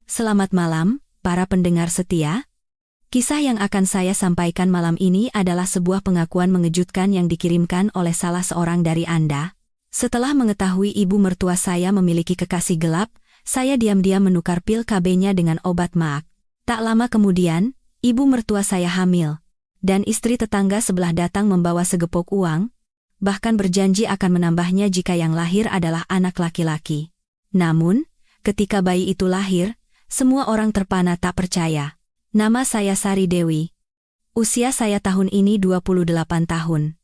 Selamat malam, para pendengar setia. Kisah yang akan saya sampaikan malam ini adalah sebuah pengakuan mengejutkan yang dikirimkan oleh salah seorang dari Anda. Setelah mengetahui ibu mertua saya memiliki kekasih gelap, saya diam-diam menukar pil KB-nya dengan obat maak. Tak lama kemudian, ibu mertua saya hamil. Dan istri tetangga sebelah datang membawa segepok uang, bahkan berjanji akan menambahnya jika yang lahir adalah anak laki-laki. Namun, ketika bayi itu lahir, semua orang terpana tak percaya. Nama saya Sari Dewi. Usia saya tahun ini 28 tahun.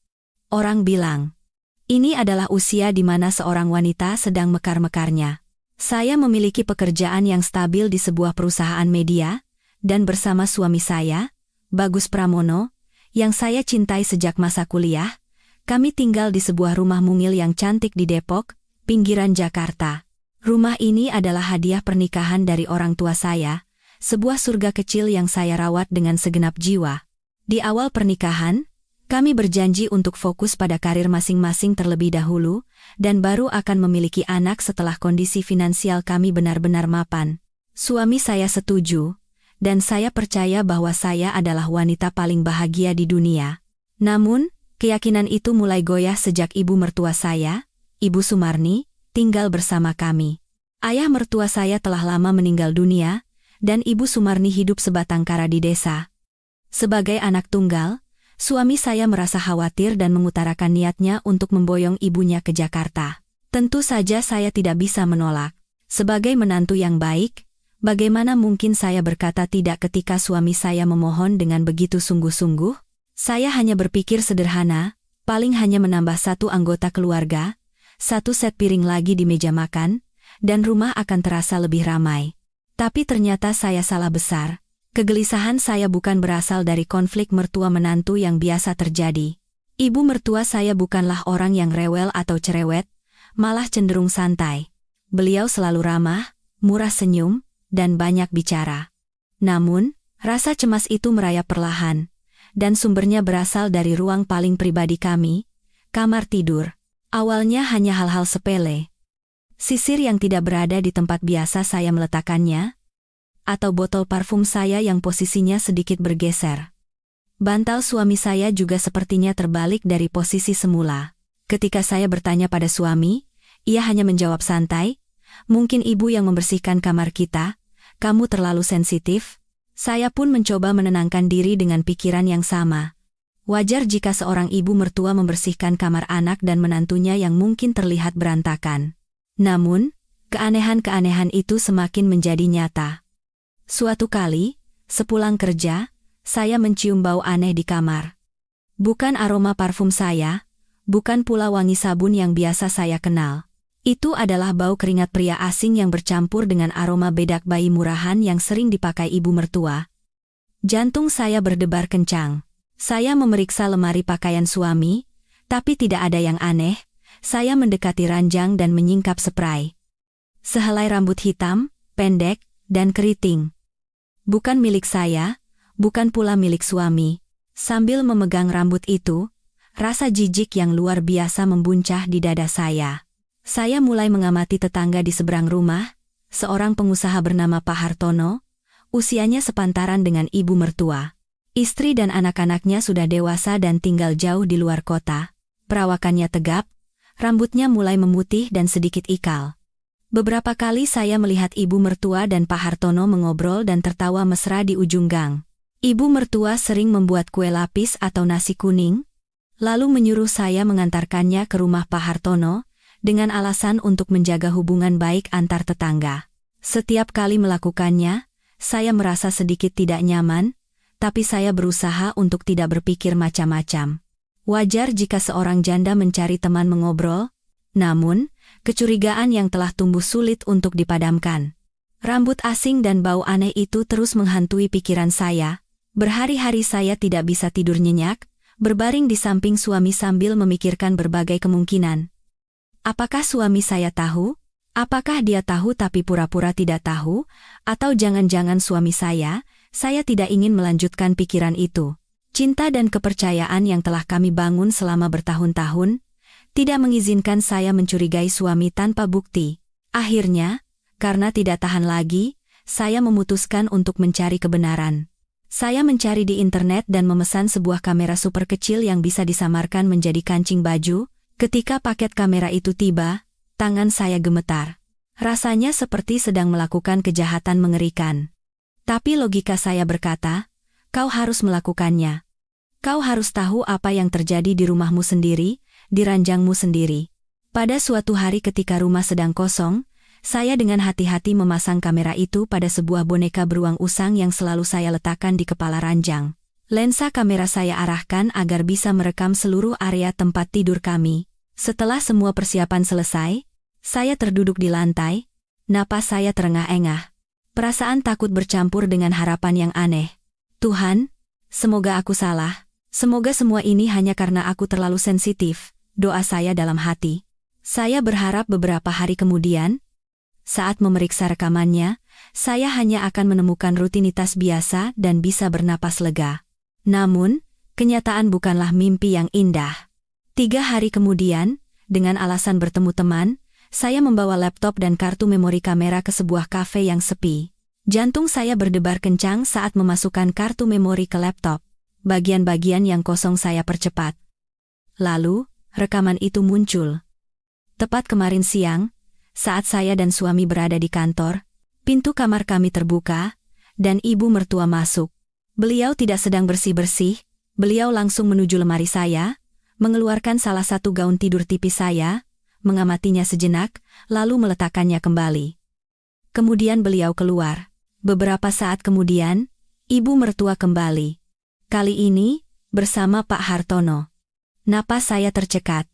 Orang bilang, ini adalah usia di mana seorang wanita sedang mekar-mekarnya. Saya memiliki pekerjaan yang stabil di sebuah perusahaan media, dan bersama suami saya, Bagus Pramono, yang saya cintai sejak masa kuliah, kami tinggal di sebuah rumah mungil yang cantik di Depok, pinggiran Jakarta. Rumah ini adalah hadiah pernikahan dari orang tua saya, sebuah surga kecil yang saya rawat dengan segenap jiwa. Di awal pernikahan, kami berjanji untuk fokus pada karir masing-masing terlebih dahulu, dan baru akan memiliki anak setelah kondisi finansial kami benar-benar mapan. Suami saya setuju, dan saya percaya bahwa saya adalah wanita paling bahagia di dunia. Namun, keyakinan itu mulai goyah sejak ibu mertua saya, Ibu Sumarni, tinggal bersama kami. Ayah mertua saya telah lama meninggal dunia, dan Ibu Sumarni hidup sebatang kara di desa. Sebagai anak tunggal, suami saya merasa khawatir dan mengutarakan niatnya untuk memboyong ibunya ke Jakarta. Tentu saja saya tidak bisa menolak. Sebagai menantu yang baik, bagaimana mungkin saya berkata tidak ketika suami saya memohon dengan begitu sungguh-sungguh? Saya hanya berpikir sederhana, paling hanya menambah satu anggota keluarga, satu set piring lagi di meja makan, dan rumah akan terasa lebih ramai. Tapi ternyata saya salah besar. Kegelisahan saya bukan berasal dari konflik mertua-menantu yang biasa terjadi. Ibu mertua saya bukanlah orang yang rewel atau cerewet, malah cenderung santai. Beliau selalu ramah, murah senyum, dan banyak bicara. Namun, rasa cemas itu merayap perlahan, dan sumbernya berasal dari ruang paling pribadi kami, kamar tidur. Awalnya hanya hal-hal sepele. Sisir yang tidak berada di tempat biasa saya meletakkannya, atau botol parfum saya yang posisinya sedikit bergeser. Bantal suami saya juga sepertinya terbalik dari posisi semula. Ketika saya bertanya pada suami, ia hanya menjawab santai, "Mungkin ibu yang membersihkan kamar kita, kamu terlalu sensitif." Saya pun mencoba menenangkan diri dengan pikiran yang sama. Wajar jika seorang ibu mertua membersihkan kamar anak dan menantunya yang mungkin terlihat berantakan. Namun, keanehan-keanehan itu semakin menjadi nyata. Suatu kali, sepulang kerja, saya mencium bau aneh di kamar. Bukan aroma parfum saya, bukan pula wangi sabun yang biasa saya kenal. Itu adalah bau keringat pria asing yang bercampur dengan aroma bedak bayi murahan yang sering dipakai ibu mertua. Jantung saya berdebar kencang. Saya memeriksa lemari pakaian suami, tapi tidak ada yang aneh. Saya mendekati ranjang dan menyingkap spray. Sehelai rambut hitam, pendek, dan keriting. Bukan milik saya, bukan pula milik suami. Sambil memegang rambut itu, rasa jijik yang luar biasa membuncah di dada saya. Saya mulai mengamati tetangga di seberang rumah, seorang pengusaha bernama Pak Hartono, usianya sepantaran dengan ibu mertua. Istri dan anak-anaknya sudah dewasa dan tinggal jauh di luar kota. Perawakannya tegap, rambutnya mulai memutih dan sedikit ikal. Beberapa kali saya melihat ibu mertua dan Pak Hartono mengobrol dan tertawa mesra di ujung gang. Ibu mertua sering membuat kue lapis atau nasi kuning, lalu menyuruh saya mengantarkannya ke rumah Pak Hartono, dengan alasan untuk menjaga hubungan baik antar tetangga. Setiap kali melakukannya, saya merasa sedikit tidak nyaman, tapi saya berusaha untuk tidak berpikir macam-macam. Wajar jika seorang janda mencari teman mengobrol, namun, kecurigaan yang telah tumbuh sulit untuk dipadamkan. Rambut asing dan bau aneh itu terus menghantui pikiran saya. Berhari-hari saya tidak bisa tidur nyenyak, berbaring di samping suami sambil memikirkan berbagai kemungkinan. Apakah suami saya tahu? Apakah dia tahu tapi pura-pura tidak tahu? Atau jangan-jangan suami saya tidak ingin melanjutkan pikiran itu. Cinta dan kepercayaan yang telah kami bangun selama bertahun-tahun, tidak mengizinkan saya mencurigai suami tanpa bukti. Akhirnya, karena tidak tahan lagi, saya memutuskan untuk mencari kebenaran. Saya mencari di internet dan memesan sebuah kamera super kecil yang bisa disamarkan menjadi kancing baju. Ketika paket kamera itu tiba, tangan saya gemetar. Rasanya seperti sedang melakukan kejahatan mengerikan. Tapi logika saya berkata, kau harus melakukannya. Kau harus tahu apa yang terjadi di rumahmu sendiri, di ranjangmu sendiri. Pada suatu hari ketika rumah sedang kosong, saya dengan hati-hati memasang kamera itu pada sebuah boneka beruang usang yang selalu saya letakkan di kepala ranjang. Lensa kamera saya arahkan agar bisa merekam seluruh area tempat tidur kami. Setelah semua persiapan selesai, saya terduduk di lantai. Napas saya terengah-engah. Perasaan takut bercampur dengan harapan yang aneh. Tuhan, semoga aku salah. Semoga semua ini hanya karena aku terlalu sensitif. Doa saya dalam hati. Saya berharap beberapa hari kemudian, saat memeriksa rekamannya, saya hanya akan menemukan rutinitas biasa dan bisa bernapas lega. Namun, kenyataan bukanlah mimpi yang indah. 3 hari kemudian, dengan alasan bertemu teman, saya membawa laptop dan kartu memori kamera ke sebuah kafe yang sepi. Jantung saya berdebar kencang saat memasukkan kartu memori ke laptop. Bagian-bagian yang kosong saya percepat. Lalu, rekaman itu muncul. Tepat kemarin siang, saat saya dan suami berada di kantor, pintu kamar kami terbuka, dan ibu mertua masuk. Beliau tidak sedang bersih-bersih, beliau langsung menuju lemari saya, mengeluarkan salah satu gaun tidur tipis saya, mengamatinya sejenak, lalu meletakkannya kembali. Kemudian beliau keluar. Beberapa saat kemudian, ibu mertua kembali. Kali ini, bersama Pak Hartono. Napas saya tercekat.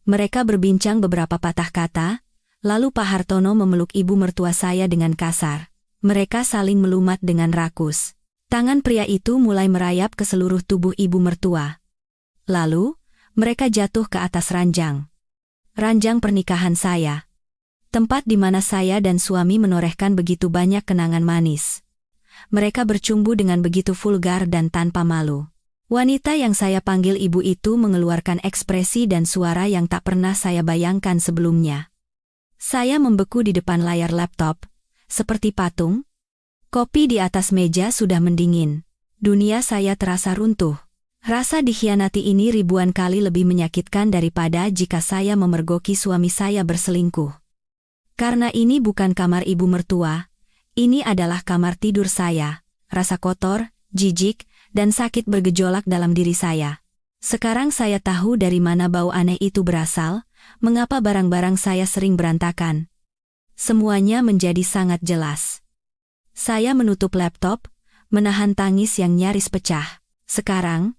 Mereka berbincang beberapa patah kata, lalu Pak Hartono memeluk ibu mertua saya dengan kasar. Mereka saling melumat dengan rakus. Tangan pria itu mulai merayap ke seluruh tubuh ibu mertua. Lalu, mereka jatuh ke atas ranjang. Ranjang pernikahan saya. Tempat di mana saya dan suami menorehkan begitu banyak kenangan manis. Mereka bercumbu dengan begitu vulgar dan tanpa malu. Wanita yang saya panggil ibu itu mengeluarkan ekspresi dan suara yang tak pernah saya bayangkan sebelumnya. Saya membeku di depan layar laptop, seperti patung. Kopi di atas meja sudah mendingin. Dunia saya terasa runtuh. Rasa dikhianati ini ribuan kali lebih menyakitkan daripada jika saya memergoki suami saya berselingkuh. Karena ini bukan kamar ibu mertua, ini adalah kamar tidur saya. Rasa kotor, jijik, dan sakit bergejolak dalam diri saya. Sekarang saya tahu dari mana bau aneh itu berasal. Mengapa barang-barang saya sering berantakan? Semuanya menjadi sangat jelas. Saya menutup laptop, menahan tangis yang nyaris pecah. Sekarang,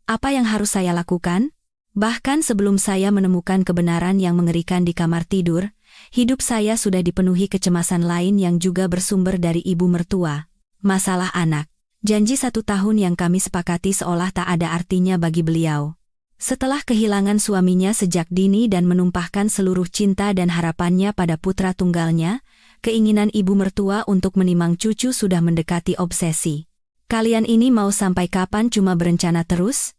apa yang harus saya lakukan? Bahkan sebelum saya menemukan kebenaran yang mengerikan di kamar tidur, hidup saya sudah dipenuhi kecemasan lain yang juga bersumber dari ibu mertua. Masalah anak. Janji 1 tahun yang kami sepakati seolah tak ada artinya bagi beliau. Setelah kehilangan suaminya sejak dini dan menumpahkan seluruh cinta dan harapannya pada putra tunggalnya, keinginan ibu mertua untuk menimang cucu sudah mendekati obsesi. Kalian ini mau sampai kapan cuma berencana terus?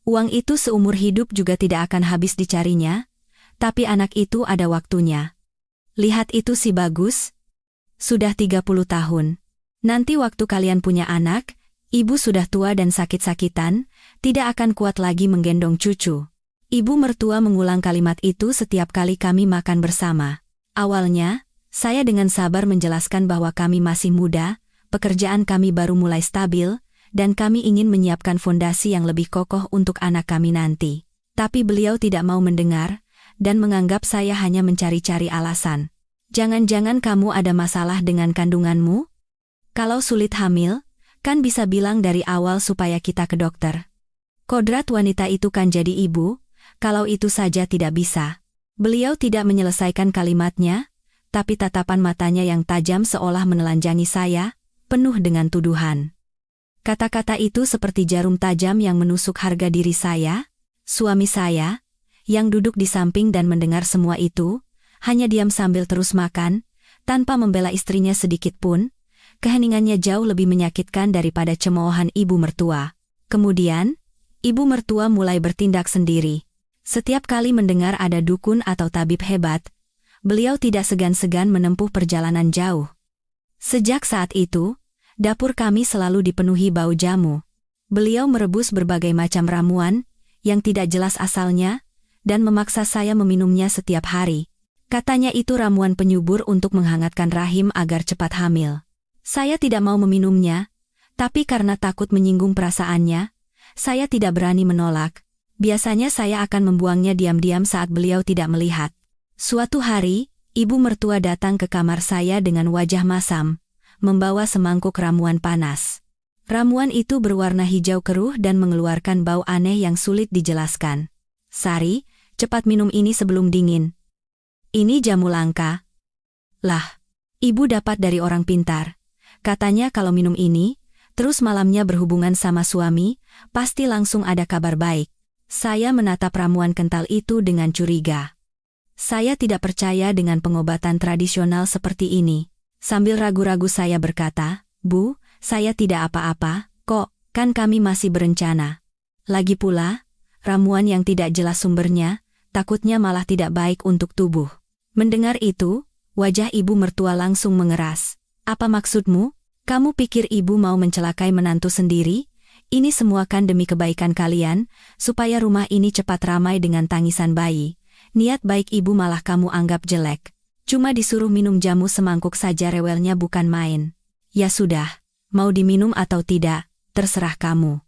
Uang itu seumur hidup juga tidak akan habis dicarinya, tapi anak itu ada waktunya. Lihat itu si bagus. Sudah 30 tahun. Nanti waktu kalian punya anak, ibu sudah tua dan sakit-sakitan, tidak akan kuat lagi menggendong cucu. Ibu mertua mengulang kalimat itu setiap kali kami makan bersama. Awalnya, saya dengan sabar menjelaskan bahwa kami masih muda, pekerjaan kami baru mulai stabil, dan kami ingin menyiapkan fondasi yang lebih kokoh untuk anak kami nanti. Tapi beliau tidak mau mendengar, dan menganggap saya hanya mencari-cari alasan. Jangan-jangan kamu ada masalah dengan kandunganmu? Kalau sulit hamil, kan bisa bilang dari awal supaya kita ke dokter. Kodrat wanita itu kan jadi ibu, kalau itu saja tidak bisa. Beliau tidak menyelesaikan kalimatnya, tapi tatapan matanya yang tajam seolah menelanjangi saya, penuh dengan tuduhan. Kata-kata itu seperti jarum tajam yang menusuk harga diri saya. Suami saya, yang duduk di samping dan mendengar semua itu, hanya diam sambil terus makan, tanpa membela istrinya sedikit pun. Keheningannya jauh lebih menyakitkan daripada cemoohan ibu mertua. Kemudian, ibu mertua mulai bertindak sendiri. Setiap kali mendengar ada dukun atau tabib hebat, beliau tidak segan-segan menempuh perjalanan jauh. Sejak saat itu, dapur kami selalu dipenuhi bau jamu. Beliau merebus berbagai macam ramuan, yang tidak jelas asalnya, dan memaksa saya meminumnya setiap hari. Katanya itu ramuan penyubur untuk menghangatkan rahim agar cepat hamil. Saya tidak mau meminumnya, tapi karena takut menyinggung perasaannya, saya tidak berani menolak. Biasanya saya akan membuangnya diam-diam saat beliau tidak melihat. Suatu hari, ibu mertua datang ke kamar saya dengan wajah masam, membawa semangkuk ramuan panas. Ramuan itu berwarna hijau keruh dan mengeluarkan bau aneh yang sulit dijelaskan. "Sari, cepat minum ini sebelum dingin. Ini jamu langka." Lah, ibu dapat dari orang pintar. Katanya kalau minum ini, terus malamnya berhubungan sama suami, pasti langsung ada kabar baik. Saya menatap ramuan kental itu dengan curiga. Saya tidak percaya dengan pengobatan tradisional seperti ini. Sambil ragu-ragu saya berkata, "Bu, saya tidak apa-apa, kok, kan kami masih berencana. Lagi pula, ramuan yang tidak jelas sumbernya, takutnya malah tidak baik untuk tubuh." Mendengar itu, wajah ibu mertua langsung mengeras. "Apa maksudmu? Kamu pikir ibu mau mencelakai menantu sendiri? Ini semua kan demi kebaikan kalian, supaya rumah ini cepat ramai dengan tangisan bayi. Niat baik ibu malah kamu anggap jelek. Cuma disuruh minum jamu semangkuk saja rewelnya bukan main. Ya sudah, mau diminum atau tidak, terserah kamu."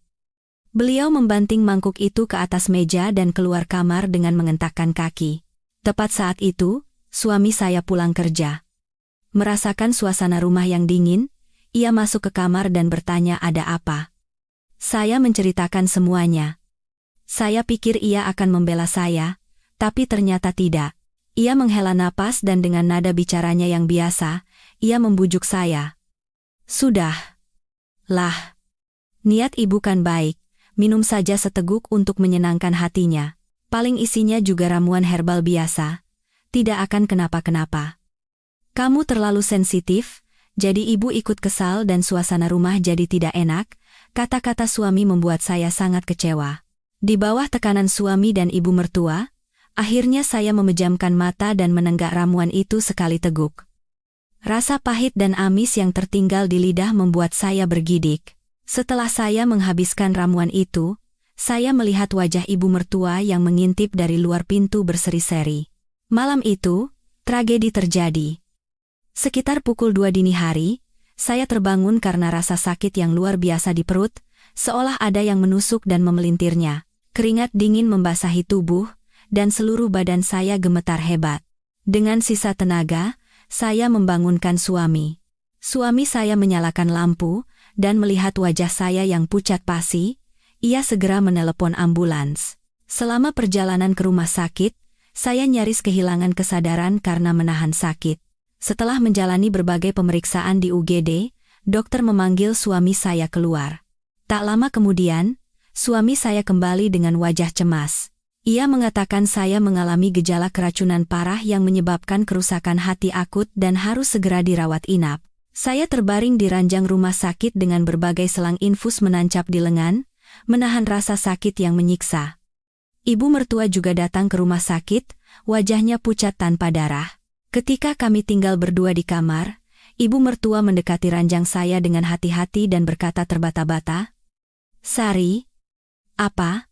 Beliau membanting mangkuk itu ke atas meja dan keluar kamar dengan mengentakkan kaki. Tepat saat itu, suami saya pulang kerja. Merasakan suasana rumah yang dingin, ia masuk ke kamar dan bertanya ada apa. Saya menceritakan semuanya. Saya pikir ia akan membela saya, tapi ternyata tidak. Ia menghela napas dan dengan nada bicaranya yang biasa, ia membujuk saya. "Sudah. Lah. Niat ibu kan baik, minum saja seteguk untuk menyenangkan hatinya. Paling isinya juga ramuan herbal biasa. Tidak akan kenapa-kenapa. Kamu terlalu sensitif, jadi ibu ikut kesal dan suasana rumah jadi tidak enak." Kata-kata suami membuat saya sangat kecewa. Di bawah tekanan suami dan ibu mertua, akhirnya saya memejamkan mata dan menenggak ramuan itu sekali teguk. Rasa pahit dan amis yang tertinggal di lidah membuat saya bergidik. Setelah saya menghabiskan ramuan itu, saya melihat wajah ibu mertua yang mengintip dari luar pintu berseri-seri. Malam itu, tragedi terjadi. Sekitar pukul 2 dini hari, saya terbangun karena rasa sakit yang luar biasa di perut, seolah ada yang menusuk dan memelintirnya. Keringat dingin membasahi tubuh, dan seluruh badan saya gemetar hebat. Dengan sisa tenaga, saya membangunkan suami. Suami saya menyalakan lampu, dan melihat wajah saya yang pucat pasi, ia segera menelepon ambulans. Selama perjalanan ke rumah sakit, saya nyaris kehilangan kesadaran karena menahan sakit. Setelah menjalani berbagai pemeriksaan di UGD, dokter memanggil suami saya keluar. Tak lama kemudian, suami saya kembali dengan wajah cemas. Ia mengatakan saya mengalami gejala keracunan parah yang menyebabkan kerusakan hati akut dan harus segera dirawat inap. Saya terbaring di ranjang rumah sakit dengan berbagai selang infus menancap di lengan, menahan rasa sakit yang menyiksa. Ibu mertua juga datang ke rumah sakit, wajahnya pucat tanpa darah. Ketika kami tinggal berdua di kamar, ibu mertua mendekati ranjang saya dengan hati-hati dan berkata terbata-bata, "Sari, apa?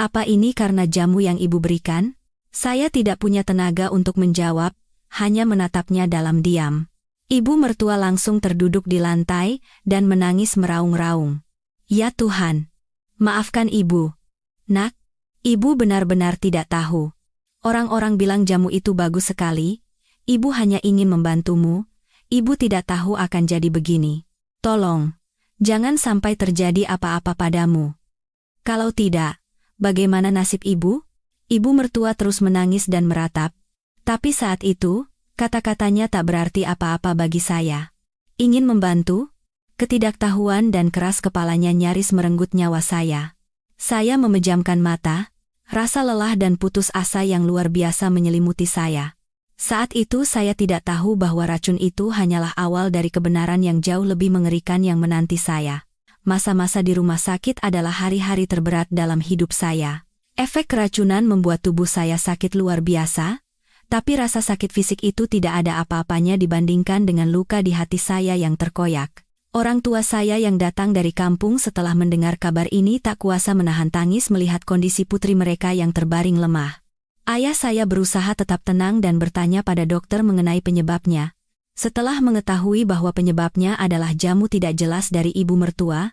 Apa ini karena jamu yang ibu berikan?" Saya tidak punya tenaga untuk menjawab, hanya menatapnya dalam diam. Ibu mertua langsung terduduk di lantai dan menangis meraung-raung. "Ya Tuhan, maafkan ibu. Nak, ibu benar-benar tidak tahu. Orang-orang bilang jamu itu bagus sekali. Ibu hanya ingin membantumu, ibu tidak tahu akan jadi begini. Tolong, jangan sampai terjadi apa-apa padamu. Kalau tidak, bagaimana nasib ibu?" Ibu mertua terus menangis dan meratap. Tapi saat itu, kata-katanya tak berarti apa-apa bagi saya. Ingin membantu? Ketidaktahuan dan keras kepalanya nyaris merenggut nyawa saya. Saya memejamkan mata, rasa lelah dan putus asa yang luar biasa menyelimuti saya. Saat itu saya tidak tahu bahwa racun itu hanyalah awal dari kebenaran yang jauh lebih mengerikan yang menanti saya. Masa-masa di rumah sakit adalah hari-hari terberat dalam hidup saya. Efek keracunan membuat tubuh saya sakit luar biasa, Tapi rasa sakit fisik itu tidak ada apa-apanya dibandingkan dengan luka di hati saya yang terkoyak. Orang tua saya yang datang dari kampung setelah mendengar kabar ini tak kuasa menahan tangis melihat kondisi putri mereka yang terbaring lemah. Ayah saya berusaha tetap tenang dan bertanya pada dokter mengenai penyebabnya. Setelah mengetahui bahwa penyebabnya adalah jamu tidak jelas dari ibu mertua,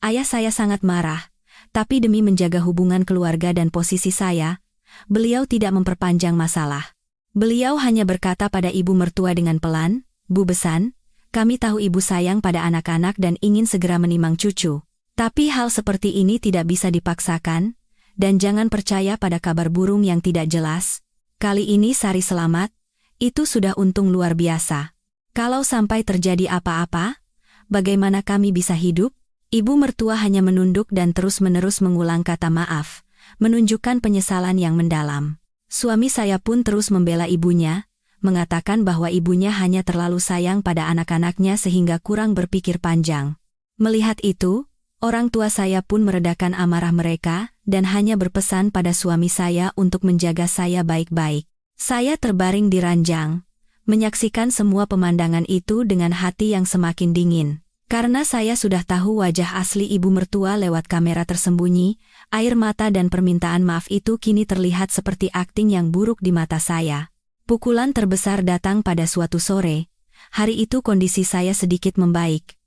ayah saya sangat marah. Tapi demi menjaga hubungan keluarga dan posisi saya, beliau tidak memperpanjang masalah. Beliau hanya berkata pada ibu mertua dengan pelan, "Bu Besan, kami tahu ibu sayang pada anak-anak dan ingin segera menimang cucu. Tapi hal seperti ini tidak bisa dipaksakan, dan jangan percaya pada kabar burung yang tidak jelas. Kali ini Sari selamat, itu sudah untung luar biasa. Kalau sampai terjadi apa-apa, bagaimana kami bisa hidup?" Ibu mertua hanya menunduk dan terus-menerus mengulang kata maaf, menunjukkan penyesalan yang mendalam. Suami saya pun terus membela ibunya, mengatakan bahwa ibunya hanya terlalu sayang pada anak-anaknya sehingga kurang berpikir panjang. Melihat itu, orang tua saya pun meredakan amarah mereka dan hanya berpesan pada suami saya untuk menjaga saya baik-baik. Saya terbaring di ranjang, menyaksikan semua pemandangan itu dengan hati yang semakin dingin. Karena saya sudah tahu wajah asli ibu mertua lewat kamera tersembunyi, air mata dan permintaan maaf itu kini terlihat seperti akting yang buruk di mata saya. Pukulan terbesar datang pada suatu sore. Hari itu kondisi saya sedikit membaik.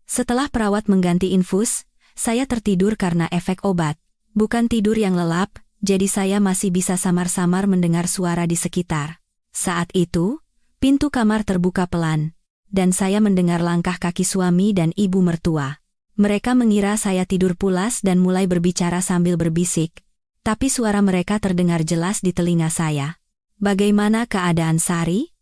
Setelah perawat mengganti infus, saya tertidur karena efek obat. Bukan tidur yang lelap, jadi saya masih bisa samar-samar mendengar suara di sekitar. Saat itu, pintu kamar terbuka pelan, dan saya mendengar langkah kaki suami dan ibu mertua. Mereka mengira saya tidur pulas dan mulai berbicara sambil berbisik, tapi suara mereka terdengar jelas di telinga saya. "Bagaimana keadaan Sari?"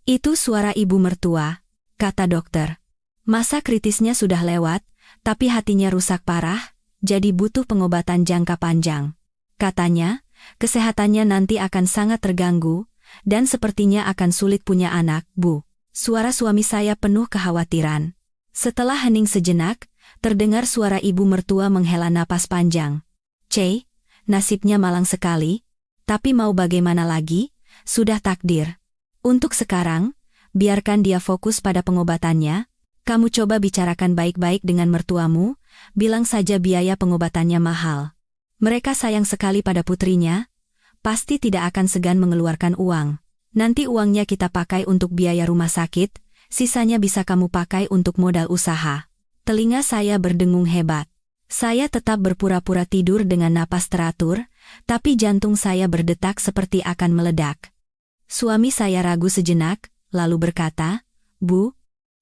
"Itu suara ibu mertua," kata dokter. "Masa kritisnya sudah lewat, tapi hatinya rusak parah, jadi butuh pengobatan jangka panjang. Katanya, kesehatannya nanti akan sangat terganggu, dan sepertinya akan sulit punya anak, Bu." Suara suami saya penuh kekhawatiran. Setelah hening sejenak, terdengar suara ibu mertua menghela napas panjang. "Cey, nasibnya malang sekali, tapi mau bagaimana lagi, sudah takdir. Untuk sekarang, biarkan dia fokus pada pengobatannya. Kamu coba bicarakan baik-baik dengan mertuamu, bilang saja biaya pengobatannya mahal. Mereka sayang sekali pada putrinya, pasti tidak akan segan mengeluarkan uang. Nanti uangnya kita pakai untuk biaya rumah sakit, sisanya bisa kamu pakai untuk modal usaha." Telinga saya berdengung hebat. Saya tetap berpura-pura tidur dengan napas teratur, tapi jantung saya berdetak seperti akan meledak. Suami saya ragu sejenak, lalu berkata, "Bu,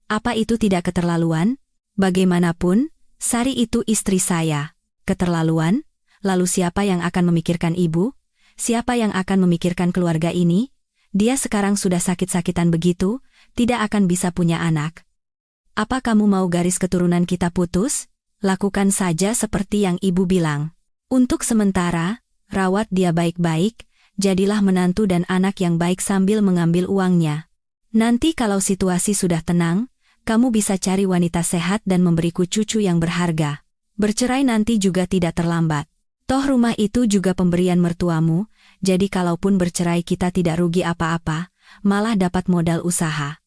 apa itu tidak keterlaluan? Bagaimanapun, Sari itu istri saya. Keterlaluan? Lalu siapa yang akan memikirkan ibu? Siapa yang akan memikirkan keluarga ini? Dia sekarang sudah sakit-sakitan begitu, tidak akan bisa punya anak. Apa kamu mau garis keturunan kita putus? Lakukan saja seperti yang ibu bilang. Untuk sementara, rawat dia baik-baik, jadilah menantu dan anak yang baik sambil mengambil uangnya. Nanti kalau situasi sudah tenang, kamu bisa cari wanita sehat dan memberiku cucu yang berharga. Bercerai nanti juga tidak terlambat. Toh rumah itu juga pemberian mertuamu, jadi kalaupun bercerai kita tidak rugi apa-apa, malah dapat modal usaha.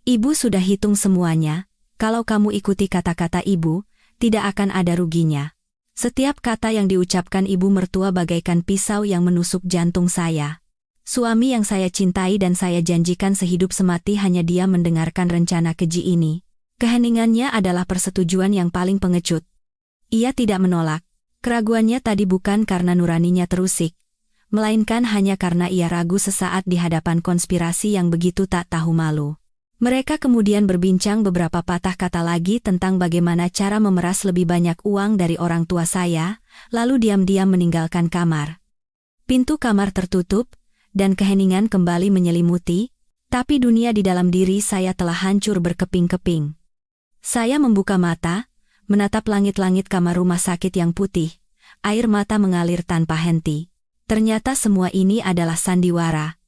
Ibu sudah hitung semuanya, kalau kamu ikuti kata-kata ibu, tidak akan ada ruginya." Setiap kata yang diucapkan ibu mertua bagaikan pisau yang menusuk jantung saya. Suami yang saya cintai dan saya janjikan sehidup semati hanya dia mendengarkan rencana keji ini. Keheningannya adalah persetujuan yang paling pengecut. Ia tidak menolak. Keraguannya tadi bukan karena nuraninya terusik, melainkan hanya karena ia ragu sesaat di hadapan konspirasi yang begitu tak tahu malu. Mereka kemudian berbincang beberapa patah kata lagi tentang bagaimana cara memeras lebih banyak uang dari orang tua saya, lalu diam-diam meninggalkan kamar. Pintu kamar tertutup, dan keheningan kembali menyelimuti, tapi dunia di dalam diri saya telah hancur berkeping-keping. Saya membuka mata, menatap langit-langit kamar rumah sakit yang putih, air mata mengalir tanpa henti. Ternyata semua ini adalah sandiwara.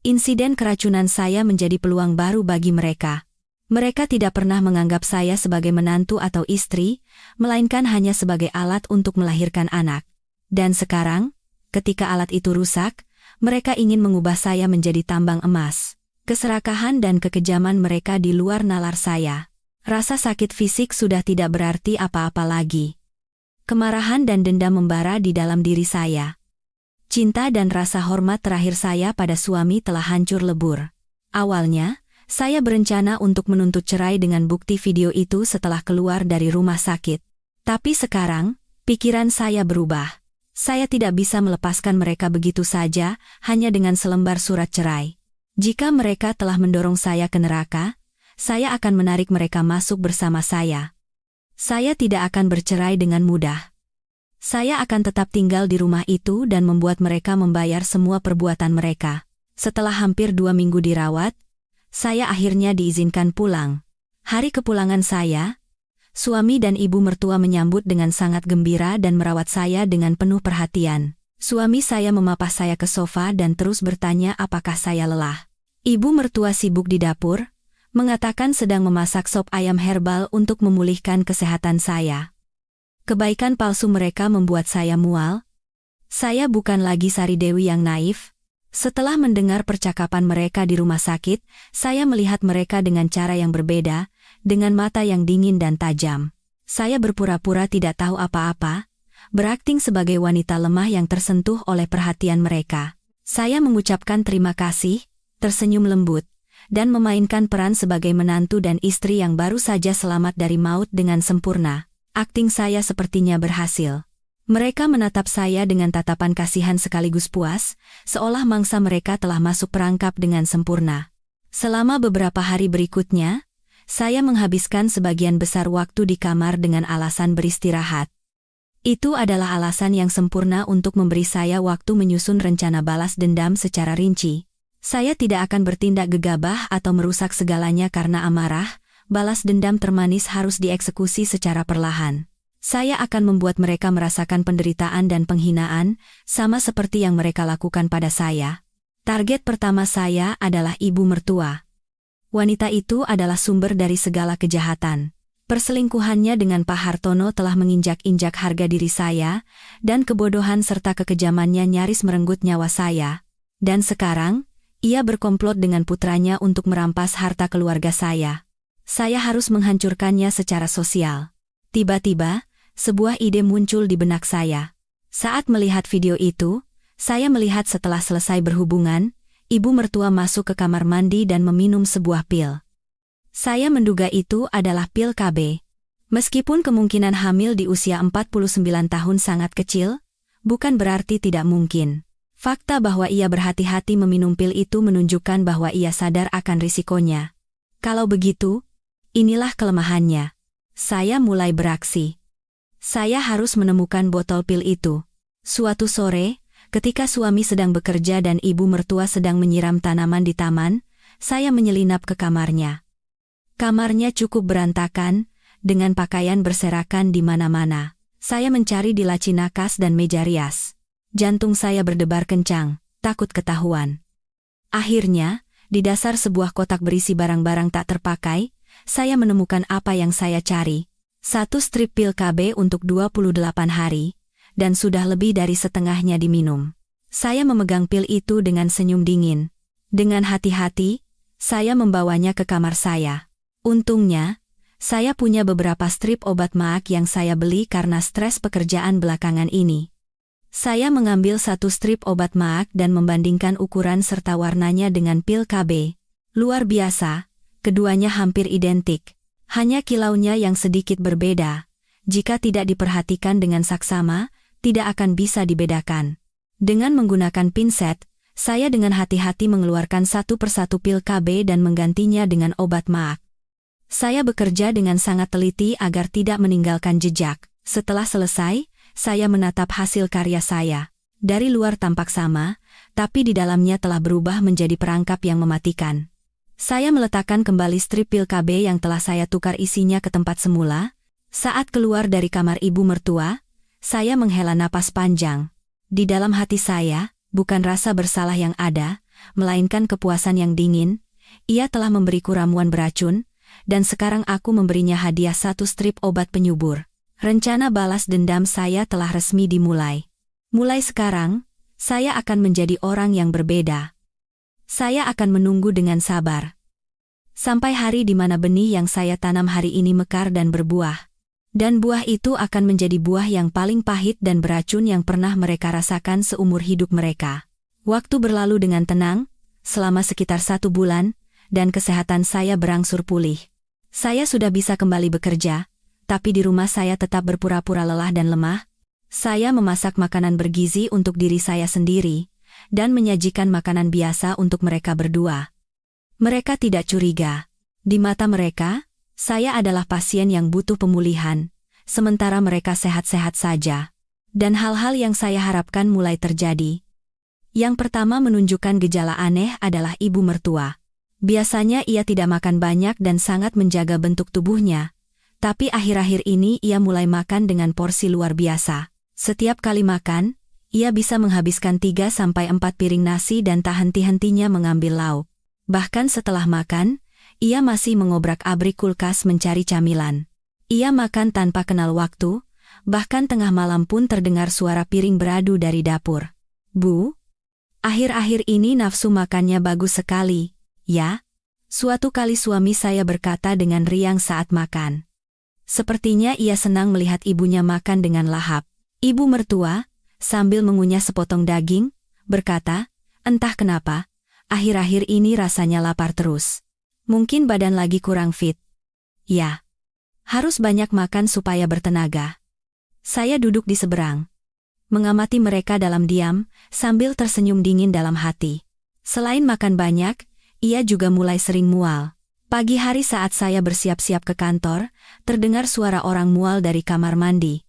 Insiden keracunan saya menjadi peluang baru bagi mereka. Mereka tidak pernah menganggap saya sebagai menantu atau istri, melainkan hanya sebagai alat untuk melahirkan anak. Dan sekarang, ketika alat itu rusak, Mereka ingin mengubah saya menjadi tambang emas. Keserakahan dan kekejaman mereka di luar nalar saya. Rasa sakit fisik sudah tidak berarti apa-apa lagi. Kemarahan dan dendam membara di dalam diri saya. Cinta dan rasa hormat terakhir saya pada suami telah hancur lebur. Awalnya, saya berencana untuk menuntut cerai dengan bukti video itu setelah keluar dari rumah sakit. Tapi sekarang, pikiran saya berubah. Saya tidak bisa melepaskan mereka begitu saja, hanya dengan selembar surat cerai. Jika mereka telah mendorong saya ke neraka, saya akan menarik mereka masuk bersama saya. Saya tidak akan bercerai dengan mudah. Saya akan tetap tinggal di rumah itu dan membuat mereka membayar semua perbuatan mereka. Setelah hampir 2 minggu dirawat, saya akhirnya diizinkan pulang. Hari kepulangan saya, suami dan ibu mertua menyambut dengan sangat gembira dan merawat saya dengan penuh perhatian. Suami saya memapah saya ke sofa dan terus bertanya apakah saya lelah. Ibu mertua sibuk di dapur, mengatakan sedang memasak sop ayam herbal untuk memulihkan kesehatan saya. Kebaikan palsu mereka membuat saya mual. Saya bukan lagi Sari Dewi yang naif. Setelah mendengar percakapan mereka di rumah sakit, saya melihat mereka dengan cara yang berbeda, dengan mata yang dingin dan tajam. Saya berpura-pura tidak tahu apa-apa, berakting sebagai wanita lemah yang tersentuh oleh perhatian mereka. Saya mengucapkan terima kasih, tersenyum lembut, dan memainkan peran sebagai menantu dan istri yang baru saja selamat dari maut dengan sempurna. Akting saya sepertinya berhasil. Mereka menatap saya dengan tatapan kasihan sekaligus puas, seolah mangsa mereka telah masuk perangkap dengan sempurna. Selama beberapa hari berikutnya, saya menghabiskan sebagian besar waktu di kamar dengan alasan beristirahat. Itu adalah alasan yang sempurna untuk memberi saya waktu menyusun rencana balas dendam secara rinci. Saya tidak akan bertindak gegabah atau merusak segalanya karena amarah. Balas dendam termanis harus dieksekusi secara perlahan. Saya akan membuat mereka merasakan penderitaan dan penghinaan, sama seperti yang mereka lakukan pada saya. Target pertama saya adalah ibu mertua. Wanita itu adalah sumber dari segala kejahatan. Perselingkuhannya dengan Pak Hartono telah menginjak-injak harga diri saya, dan kebodohan serta kekejamannya nyaris merenggut nyawa saya. Dan sekarang, ia berkomplot dengan putranya untuk merampas harta keluarga saya. Saya harus menghancurkannya secara sosial. Tiba-tiba, sebuah ide muncul di benak saya. Saat melihat video itu, saya melihat setelah selesai berhubungan, ibu mertua masuk ke kamar mandi dan meminum sebuah pil. Saya menduga itu adalah pil KB. Meskipun kemungkinan hamil di usia 49 tahun sangat kecil, bukan berarti tidak mungkin. Fakta bahwa ia berhati-hati meminum pil itu menunjukkan bahwa ia sadar akan risikonya. Kalau begitu, inilah kelemahannya. Saya mulai beraksi. Saya harus menemukan botol pil itu. Suatu sore, ketika suami sedang bekerja dan ibu mertua sedang menyiram tanaman di taman, saya menyelinap ke kamarnya. Kamarnya cukup berantakan, dengan pakaian berserakan di mana-mana. Saya mencari di laci nakas dan meja rias. Jantung saya berdebar kencang, takut ketahuan. Akhirnya, di dasar sebuah kotak berisi barang-barang tak terpakai, saya menemukan apa yang saya cari. 1 strip pil KB untuk 28 hari, dan sudah lebih dari setengahnya diminum. Saya memegang pil itu dengan senyum dingin. Dengan hati-hati, saya membawanya ke kamar saya. Untungnya, saya punya beberapa strip obat maag yang saya beli karena stres pekerjaan belakangan ini. Saya mengambil 1 strip obat maag dan membandingkan ukuran serta warnanya dengan pil KB. Luar biasa. Keduanya hampir identik, hanya kilaunya yang sedikit berbeda. Jika tidak diperhatikan dengan saksama, tidak akan bisa dibedakan. Dengan menggunakan pinset, saya dengan hati-hati mengeluarkan satu persatu pil KB dan menggantinya dengan obat maag. Saya bekerja dengan sangat teliti agar tidak meninggalkan jejak. Setelah selesai, saya menatap hasil karya saya. Dari luar tampak sama, tapi di dalamnya telah berubah menjadi perangkap yang mematikan. Saya meletakkan kembali strip pil KB yang telah saya tukar isinya ke tempat semula. Saat keluar dari kamar ibu mertua, saya menghela napas panjang. Di dalam hati saya, bukan rasa bersalah yang ada, melainkan kepuasan yang dingin. Ia telah memberiku ramuan beracun, dan sekarang aku memberinya hadiah 1 strip obat penyubur. Rencana balas dendam saya telah resmi dimulai. Mulai sekarang, saya akan menjadi orang yang berbeda. Saya akan menunggu dengan sabar. Sampai hari di mana benih yang saya tanam hari ini mekar dan berbuah. Dan buah itu akan menjadi buah yang paling pahit dan beracun yang pernah mereka rasakan seumur hidup mereka. Waktu berlalu dengan tenang, selama sekitar 1 bulan, dan kesehatan saya berangsur pulih. Saya sudah bisa kembali bekerja, tapi di rumah saya tetap berpura-pura lelah dan lemah. Saya memasak makanan bergizi untuk diri saya sendiri, dan menyajikan makanan biasa untuk mereka berdua. Mereka tidak curiga. Di mata mereka, saya adalah pasien yang butuh pemulihan, sementara mereka sehat-sehat saja. Dan hal-hal yang saya harapkan mulai terjadi. Yang pertama menunjukkan gejala aneh adalah ibu mertua. Biasanya ia tidak makan banyak dan sangat menjaga bentuk tubuhnya, tapi akhir-akhir ini ia mulai makan dengan porsi luar biasa. Setiap kali makan, ia bisa menghabiskan 3-4 piring nasi dan tak henti-hentinya mengambil lauk. Bahkan setelah makan, ia masih mengobrak-abrik kulkas mencari camilan. Ia makan tanpa kenal waktu, bahkan tengah malam pun terdengar suara piring beradu dari dapur. "Bu, akhir-akhir ini nafsu makannya bagus sekali, ya?" Suatu kali suami saya berkata dengan riang saat makan. Sepertinya ia senang melihat ibunya makan dengan lahap. Ibu mertua, sambil mengunyah sepotong daging, berkata, "Entah kenapa, akhir-akhir ini rasanya lapar terus. Mungkin badan lagi kurang fit." "Ya, harus banyak makan supaya bertenaga." Saya duduk di seberang, mengamati mereka dalam diam, sambil tersenyum dingin dalam hati. Selain makan banyak, ia juga mulai sering mual. Pagi hari saat saya bersiap-siap ke kantor, terdengar suara orang mual dari kamar mandi.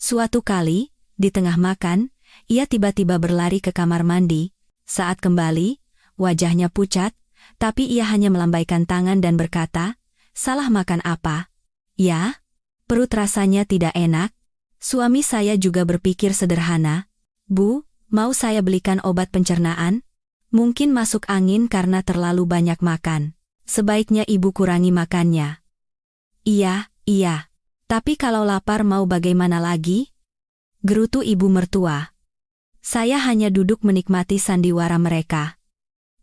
Suatu kali, di tengah makan, ia tiba-tiba berlari ke kamar mandi. Saat kembali, wajahnya pucat, tapi ia hanya melambaikan tangan dan berkata, "Salah makan apa?" "Ya, perut rasanya tidak enak." Suami saya juga berpikir sederhana. "Bu, mau saya belikan obat pencernaan? Mungkin masuk angin karena terlalu banyak makan. Sebaiknya ibu kurangi makannya." Iya. Tapi kalau lapar mau bagaimana lagi?" gerutu ibu mertua. Saya hanya duduk menikmati sandiwara mereka.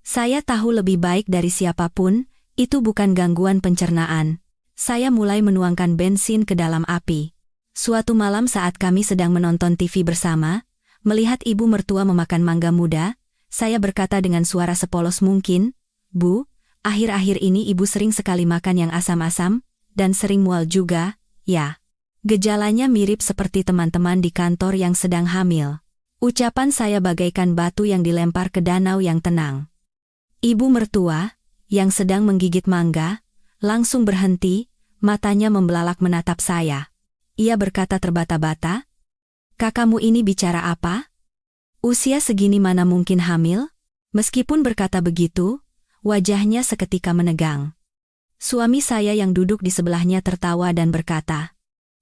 Saya tahu lebih baik dari siapapun, itu bukan gangguan pencernaan. Saya mulai menuangkan bensin ke dalam api. Suatu malam saat kami sedang menonton TV bersama, melihat ibu mertua memakan mangga muda, saya berkata dengan suara sepolos mungkin, "Bu, akhir-akhir ini ibu sering sekali makan yang asam-asam, dan sering mual juga, ya?" Gejalanya mirip seperti teman-teman di kantor yang sedang hamil. Ucapan saya bagaikan batu yang dilempar ke danau yang tenang. Ibu mertua, yang sedang menggigit mangga, langsung berhenti, matanya membelalak menatap saya. Ia berkata terbata-bata, "Kakakmu ini bicara apa? Usia segini mana mungkin hamil?" Meskipun berkata begitu, wajahnya seketika menegang. Suami saya yang duduk di sebelahnya tertawa dan berkata,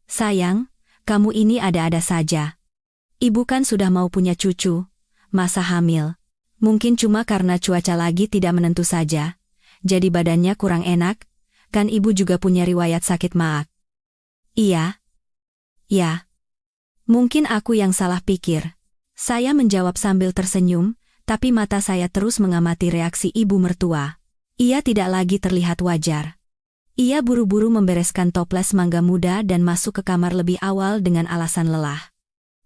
"Sayang, kamu ini ada-ada saja. Ibu kan sudah mau punya cucu, masa hamil? Mungkin cuma karena cuaca lagi tidak menentu saja, jadi badannya kurang enak, kan ibu juga punya riwayat sakit maag." "Iya. Ya. Mungkin aku yang salah pikir." Saya menjawab sambil tersenyum, tapi mata saya terus mengamati reaksi ibu mertua. Ia tidak lagi terlihat wajar. Ia buru-buru membereskan toples mangga muda dan masuk ke kamar lebih awal dengan alasan lelah.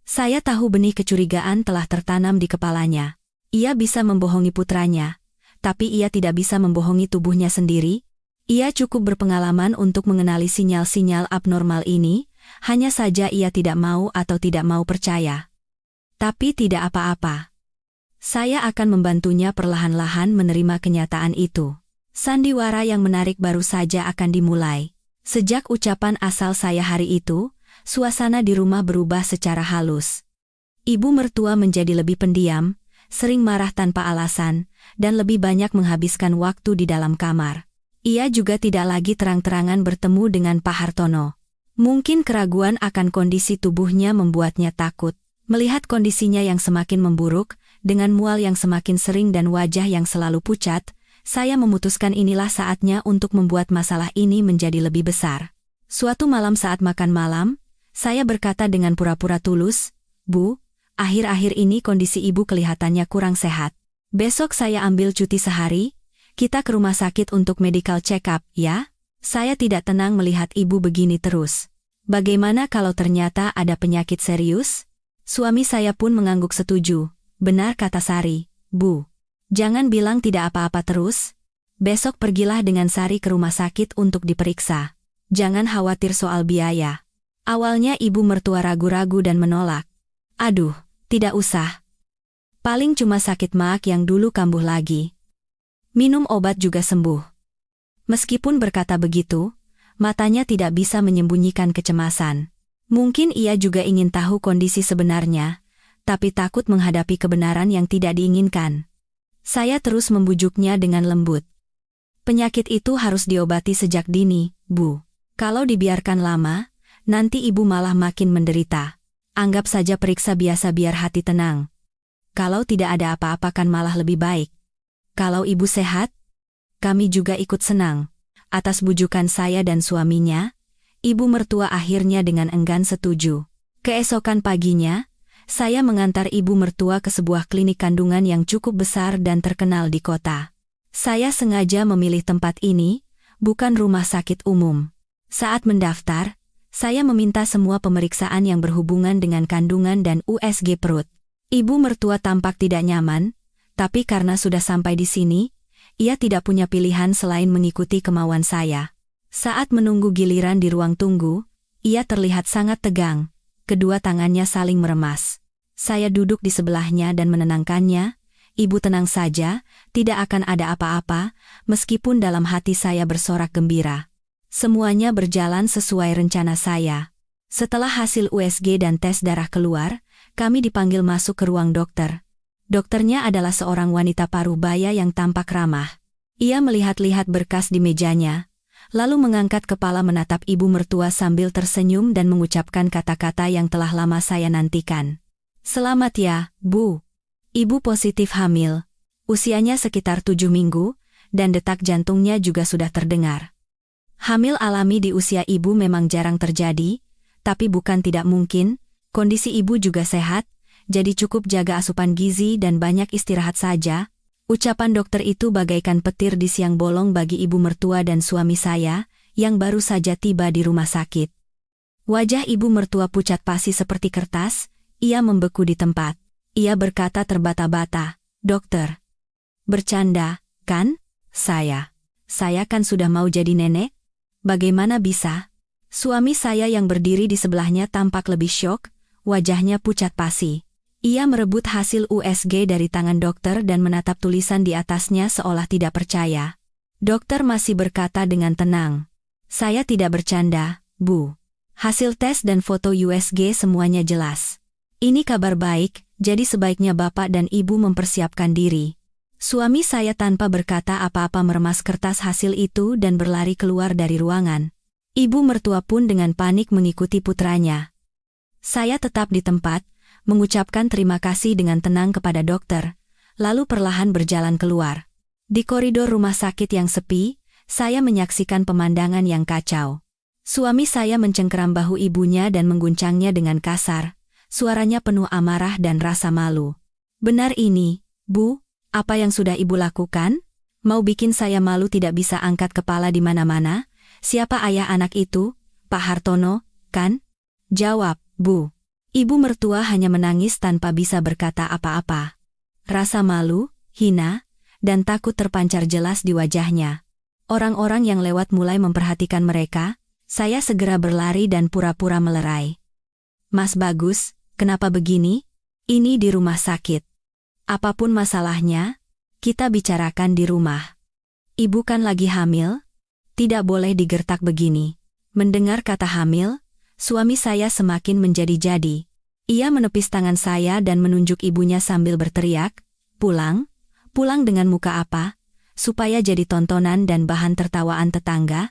Saya tahu benih kecurigaan telah tertanam di kepalanya. Ia bisa membohongi putranya, tapi ia tidak bisa membohongi tubuhnya sendiri. Ia cukup berpengalaman untuk mengenali sinyal-sinyal abnormal ini, hanya saja ia tidak mau atau tidak mau percaya. Tapi tidak apa-apa. Saya akan membantunya perlahan-lahan menerima kenyataan itu. Sandiwara yang menarik baru saja akan dimulai. Sejak ucapan asal saya hari itu, suasana di rumah berubah secara halus. Ibu mertua menjadi lebih pendiam, sering marah tanpa alasan, dan lebih banyak menghabiskan waktu di dalam kamar. Ia juga tidak lagi terang-terangan bertemu dengan Pak Hartono. Mungkin keraguan akan kondisi tubuhnya membuatnya takut. Melihat kondisinya yang semakin memburuk, dengan mual yang semakin sering dan wajah yang selalu pucat, saya memutuskan inilah saatnya untuk membuat masalah ini menjadi lebih besar. Suatu malam saat makan malam, saya berkata dengan pura-pura tulus, "Bu, Akhir-akhir ini kondisi ibu kelihatannya kurang sehat. Besok saya ambil cuti sehari, kita ke rumah sakit untuk medical check-up, ya? Saya tidak tenang melihat ibu begini terus. Bagaimana kalau ternyata ada penyakit serius? Suami saya pun mengangguk setuju. Benar kata Sari, Bu. Jangan bilang tidak apa-apa terus. Besok pergilah dengan Sari ke rumah sakit untuk diperiksa. Jangan khawatir soal biaya. Awalnya ibu mertua ragu-ragu dan menolak. Aduh, tidak usah. Paling cuma sakit maag yang dulu kambuh lagi. Minum obat juga sembuh. Meskipun berkata begitu, matanya tidak bisa menyembunyikan kecemasan. Mungkin ia juga ingin tahu kondisi sebenarnya, tapi takut menghadapi kebenaran yang tidak diinginkan. Saya terus membujuknya dengan lembut. Penyakit itu harus diobati sejak dini, Bu. Kalau dibiarkan lama, nanti ibu malah makin menderita. Anggap saja periksa biasa biar hati tenang. Kalau tidak ada apa-apa kan malah lebih baik. Kalau ibu sehat, kami juga ikut senang. Atas bujukan saya dan suaminya, ibu mertua akhirnya dengan enggan setuju. Keesokan paginya, saya mengantar ibu mertua ke sebuah klinik kandungan yang cukup besar dan terkenal di kota. Saya sengaja memilih tempat ini, bukan rumah sakit umum. Saat mendaftar, saya meminta semua pemeriksaan yang berhubungan dengan kandungan dan USG perut. Ibu mertua tampak tidak nyaman, tapi karena sudah sampai di sini, ia tidak punya pilihan selain mengikuti kemauan saya. Saat menunggu giliran di ruang tunggu, ia terlihat sangat tegang. Kedua tangannya saling meremas. Saya duduk di sebelahnya dan menenangkannya. Ibu tenang saja, tidak akan ada apa-apa, meskipun dalam hati saya bersorak gembira. Semuanya berjalan sesuai rencana saya. Setelah hasil USG dan tes darah keluar, kami dipanggil masuk ke ruang dokter. Dokternya adalah seorang wanita parubaya yang tampak ramah. Ia melihat-lihat berkas di mejanya, lalu mengangkat kepala menatap ibu mertua sambil tersenyum dan mengucapkan kata-kata yang telah lama saya nantikan. Selamat ya, Bu. Ibu positif hamil. Usianya sekitar 7 minggu, dan detak jantungnya juga sudah terdengar. Hamil alami di usia ibu memang jarang terjadi, tapi bukan tidak mungkin, kondisi ibu juga sehat, jadi cukup jaga asupan gizi dan banyak istirahat saja. Ucapan dokter itu bagaikan petir di siang bolong bagi ibu mertua dan suami saya, yang baru saja tiba di rumah sakit. Wajah ibu mertua pucat pasi seperti kertas, ia membeku di tempat. Ia berkata terbata-bata, "Dokter, bercanda, kan? Saya kan sudah mau jadi nenek? Bagaimana bisa?" Suami saya yang berdiri di sebelahnya tampak lebih syok, wajahnya pucat pasi. Ia merebut hasil USG dari tangan dokter dan menatap tulisan di atasnya seolah tidak percaya. Dokter masih berkata dengan tenang, "Saya tidak bercanda, Bu. Hasil tes dan foto USG semuanya jelas. Ini kabar baik, jadi sebaiknya Bapak dan Ibu mempersiapkan diri." Suami saya tanpa berkata apa-apa meremas kertas hasil itu dan berlari keluar dari ruangan. Ibu mertua pun dengan panik mengikuti putranya. Saya tetap di tempat, mengucapkan terima kasih dengan tenang kepada dokter, lalu perlahan berjalan keluar. Di koridor rumah sakit yang sepi, saya menyaksikan pemandangan yang kacau. Suami saya mencengkeram bahu ibunya dan mengguncangnya dengan kasar. Suaranya penuh amarah dan rasa malu. "Benar ini, Bu, apa yang sudah Ibu lakukan? Mau bikin saya malu tidak bisa angkat kepala di mana-mana? Siapa ayah anak itu? Pak Hartono, kan?" "Jawab, Bu." Ibu mertua hanya menangis tanpa bisa berkata apa-apa. Rasa malu, hina, dan takut terpancar jelas di wajahnya. Orang-orang yang lewat mulai memperhatikan mereka. Saya segera berlari dan pura-pura melerai. "Mas Bagus, kenapa begini? Ini di rumah sakit. Apapun masalahnya, kita bicarakan di rumah. Ibu kan lagi hamil? Tidak boleh digertak begini." Mendengar kata hamil, suami saya semakin menjadi-jadi. Ia menepis tangan saya dan menunjuk ibunya sambil berteriak, "Pulang? Pulang dengan muka apa? Supaya jadi tontonan dan bahan tertawaan tetangga?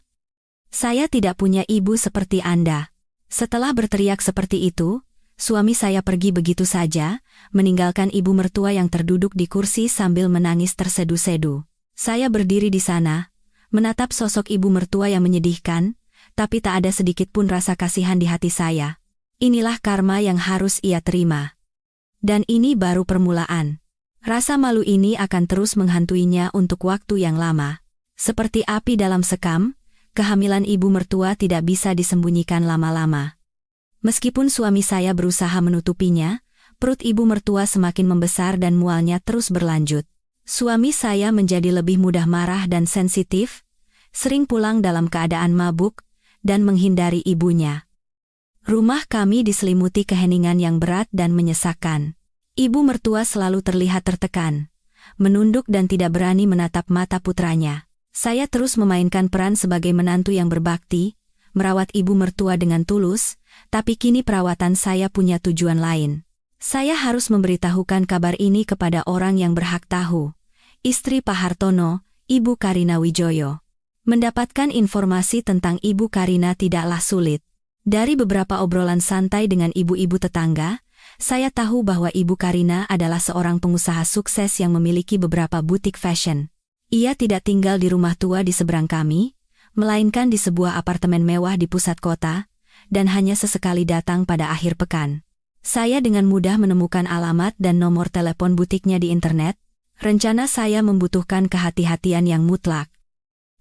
Saya tidak punya ibu seperti Anda." Setelah berteriak seperti itu, suami saya pergi begitu saja, meninggalkan ibu mertua yang terduduk di kursi sambil menangis tersedu-sedu. Saya berdiri di sana, menatap sosok ibu mertua yang menyedihkan, tapi tak ada sedikit pun rasa kasihan di hati saya. Inilah karma yang harus ia terima. Dan ini baru permulaan. Rasa malu ini akan terus menghantuinya untuk waktu yang lama. Seperti api dalam sekam, kehamilan ibu mertua tidak bisa disembunyikan lama-lama. Meskipun suami saya berusaha menutupinya, perut ibu mertua semakin membesar dan mualnya terus berlanjut. Suami saya menjadi lebih mudah marah dan sensitif, sering pulang dalam keadaan mabuk, dan menghindari ibunya. Rumah kami diselimuti keheningan yang berat dan menyesakkan. Ibu mertua selalu terlihat tertekan, menunduk dan tidak berani menatap mata putranya. Saya terus memainkan peran sebagai menantu yang berbakti, merawat ibu mertua dengan tulus, tapi kini perawatan saya punya tujuan lain. Saya harus memberitahukan kabar ini kepada orang yang berhak tahu. Istri Pak Hartono, Ibu Karina Wijoyo. Mendapatkan informasi tentang Ibu Karina tidaklah sulit. Dari beberapa obrolan santai dengan ibu-ibu tetangga, saya tahu bahwa Ibu Karina adalah seorang pengusaha sukses yang memiliki beberapa butik fashion. Ia tidak tinggal di rumah tua di seberang kami, melainkan di sebuah apartemen mewah di pusat kota, dan hanya sesekali datang pada akhir pekan. Saya dengan mudah menemukan alamat dan nomor telepon butiknya di internet. Rencana saya membutuhkan kehati-hatian yang mutlak.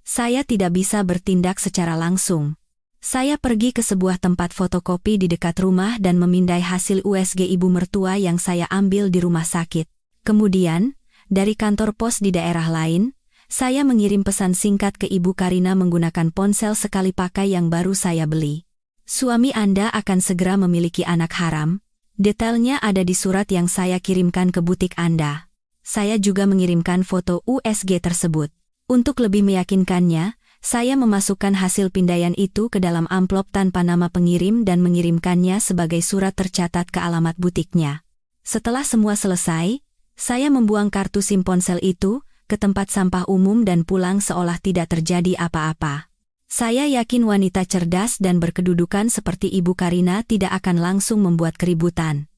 Saya tidak bisa bertindak secara langsung. Saya pergi ke sebuah tempat fotokopi di dekat rumah dan memindai hasil USG ibu mertua yang saya ambil di rumah sakit. Kemudian, dari kantor pos di daerah lain, saya mengirim pesan singkat ke Ibu Karina menggunakan ponsel sekali pakai yang baru saya beli. Suami Anda akan segera memiliki anak haram. Detailnya ada di surat yang saya kirimkan ke butik Anda. Saya juga mengirimkan foto USG tersebut. Untuk lebih meyakinkannya, saya memasukkan hasil pindaian itu ke dalam amplop tanpa nama pengirim dan mengirimkannya sebagai surat tercatat ke alamat butiknya. Setelah semua selesai, saya membuang kartu SIM ponsel itu ke tempat sampah umum dan pulang seolah tidak terjadi apa-apa. Saya yakin wanita cerdas dan berkedudukan seperti Ibu Karina tidak akan langsung membuat keributan.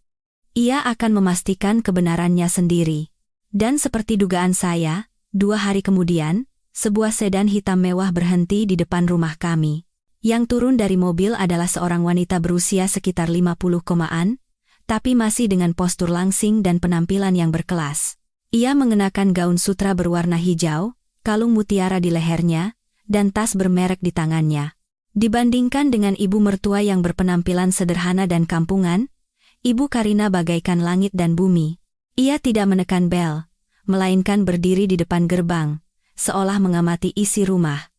Ia akan memastikan kebenarannya sendiri. Dan seperti dugaan saya, 2 hari kemudian, sebuah sedan hitam mewah berhenti di depan rumah kami. Yang turun dari mobil adalah seorang wanita berusia sekitar 50-an, tapi masih dengan postur langsing dan penampilan yang berkelas. Ia mengenakan gaun sutra berwarna hijau, kalung mutiara di lehernya, dan tas bermerek di tangannya. Dibandingkan dengan ibu mertua yang berpenampilan sederhana dan kampungan, Ibu Karina bagaikan langit dan bumi. Ia tidak menekan bel, melainkan berdiri di depan gerbang, seolah mengamati isi rumah.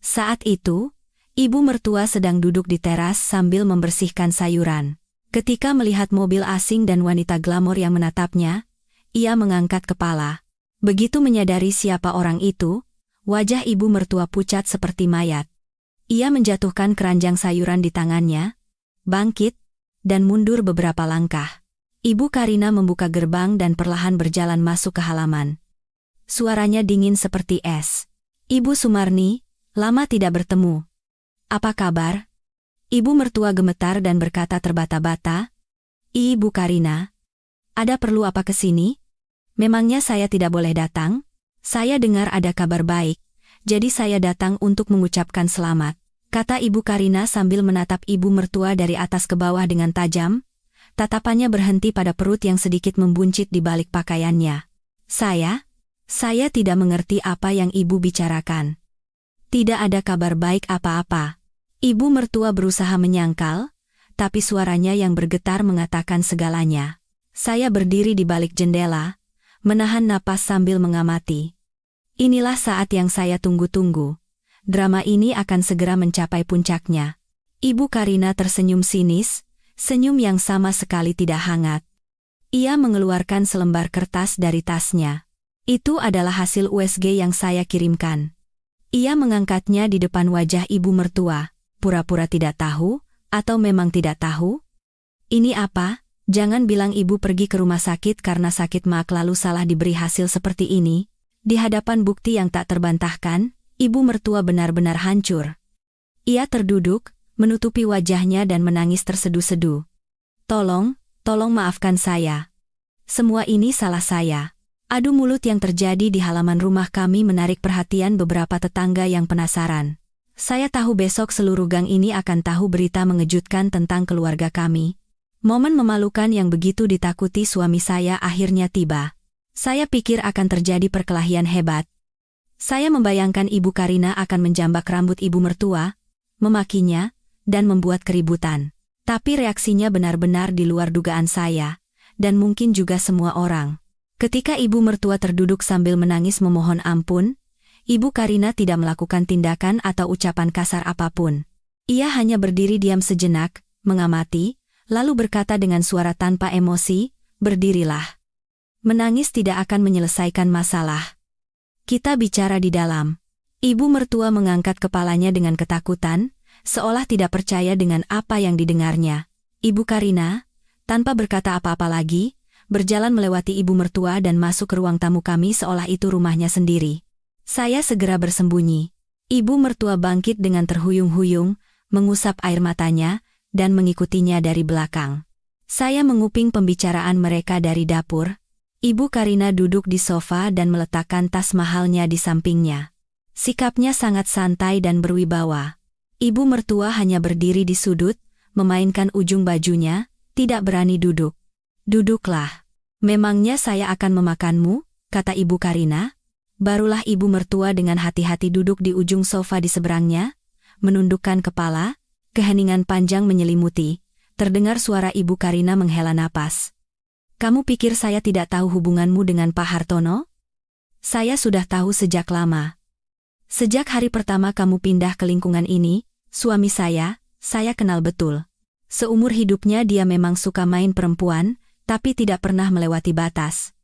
Saat itu, ibu mertua sedang duduk di teras sambil membersihkan sayuran. Ketika melihat mobil asing dan wanita glamor yang menatapnya, ia mengangkat kepala. Begitu menyadari siapa orang itu, wajah ibu mertua pucat seperti mayat. Ia menjatuhkan keranjang sayuran di tangannya, bangkit, dan mundur beberapa langkah. Ibu Karina membuka gerbang dan perlahan berjalan masuk ke halaman. Suaranya dingin seperti es. Ibu Sumarni, lama tidak bertemu. Apa kabar? Ibu mertua gemetar dan berkata terbata-bata. Ibu Karina, ada perlu apa ke sini? Memangnya saya tidak boleh datang? Saya dengar ada kabar baik, jadi saya datang untuk mengucapkan selamat, kata Ibu Karina sambil menatap ibu mertua dari atas ke bawah dengan tajam. Tatapannya berhenti pada perut yang sedikit membuncit di balik pakaiannya. Saya tidak mengerti apa yang ibu bicarakan. Tidak ada kabar baik apa-apa. Ibu mertua berusaha menyangkal, tapi suaranya yang bergetar mengatakan segalanya. Saya berdiri di balik jendela, menahan napas sambil mengamati. Inilah saat yang saya tunggu-tunggu. Drama ini akan segera mencapai puncaknya. Ibu Karina tersenyum sinis, senyum yang sama sekali tidak hangat. Ia mengeluarkan selembar kertas dari tasnya. Itu adalah hasil USG yang saya kirimkan. Ia mengangkatnya di depan wajah ibu mertua. Pura-pura tidak tahu, atau memang tidak tahu? Ini apa? Jangan bilang ibu pergi ke rumah sakit karena sakit mak lalu salah diberi hasil seperti ini. Di hadapan bukti yang tak terbantahkan, ibu mertua benar-benar hancur. Ia terduduk, menutupi wajahnya dan menangis tersedu-sedu. Tolong maafkan saya. Semua ini salah saya. Adu mulut yang terjadi di halaman rumah kami menarik perhatian beberapa tetangga yang penasaran. Saya tahu besok seluruh gang ini akan tahu berita mengejutkan tentang keluarga kami. Momen memalukan yang begitu ditakuti suami saya akhirnya tiba. Saya pikir akan terjadi perkelahian hebat. Saya membayangkan Ibu Karina akan menjambak rambut ibu mertua, memakinya, dan membuat keributan. Tapi reaksinya benar-benar di luar dugaan saya, dan mungkin juga semua orang. Ketika ibu mertua terduduk sambil menangis memohon ampun, Ibu Karina tidak melakukan tindakan atau ucapan kasar apapun. Ia hanya berdiri diam sejenak, mengamati, lalu berkata dengan suara tanpa emosi, "Berdirilah. Menangis tidak akan menyelesaikan masalah. Kita bicara di dalam." Ibu mertua mengangkat kepalanya dengan ketakutan, seolah tidak percaya dengan apa yang didengarnya. Ibu Karina, tanpa berkata apa-apa lagi, berjalan melewati ibu mertua dan masuk ke ruang tamu kami seolah itu rumahnya sendiri. Saya segera bersembunyi. Ibu mertua bangkit dengan terhuyung-huyung, mengusap air matanya, dan mengikutinya dari belakang. Saya menguping pembicaraan mereka dari dapur. Ibu Karina duduk di sofa dan meletakkan tas mahalnya di sampingnya. Sikapnya sangat santai dan berwibawa. Ibu mertua hanya berdiri di sudut, memainkan ujung bajunya, tidak berani duduk. "Duduklah. Memangnya saya akan memakanmu?" kata Ibu Karina. Barulah ibu mertua dengan hati-hati duduk di ujung sofa di seberangnya, menundukkan kepala, keheningan panjang menyelimuti, terdengar suara Ibu Karina menghela napas. "Kamu pikir saya tidak tahu hubunganmu dengan Pak Hartono? Saya sudah tahu sejak lama. Sejak hari pertama kamu pindah ke lingkungan ini, suami saya kenal betul. Seumur hidupnya dia memang suka main perempuan, tapi tidak pernah melewati batas.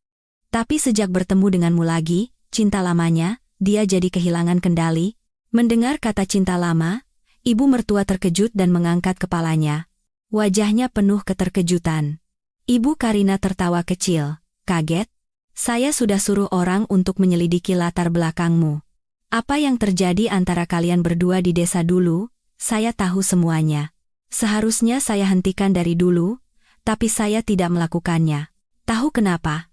Tapi sejak bertemu denganmu lagi, cinta lamanya, dia jadi kehilangan kendali." Mendengar kata cinta lama, ibu mertua terkejut dan mengangkat kepalanya. Wajahnya penuh keterkejutan. Ibu Karina tertawa kecil. "Kaget? Saya sudah suruh orang untuk menyelidiki latar belakangmu. Apa yang terjadi antara kalian berdua di desa dulu, saya tahu semuanya. Seharusnya saya hentikan dari dulu, tapi saya tidak melakukannya. Tahu kenapa?"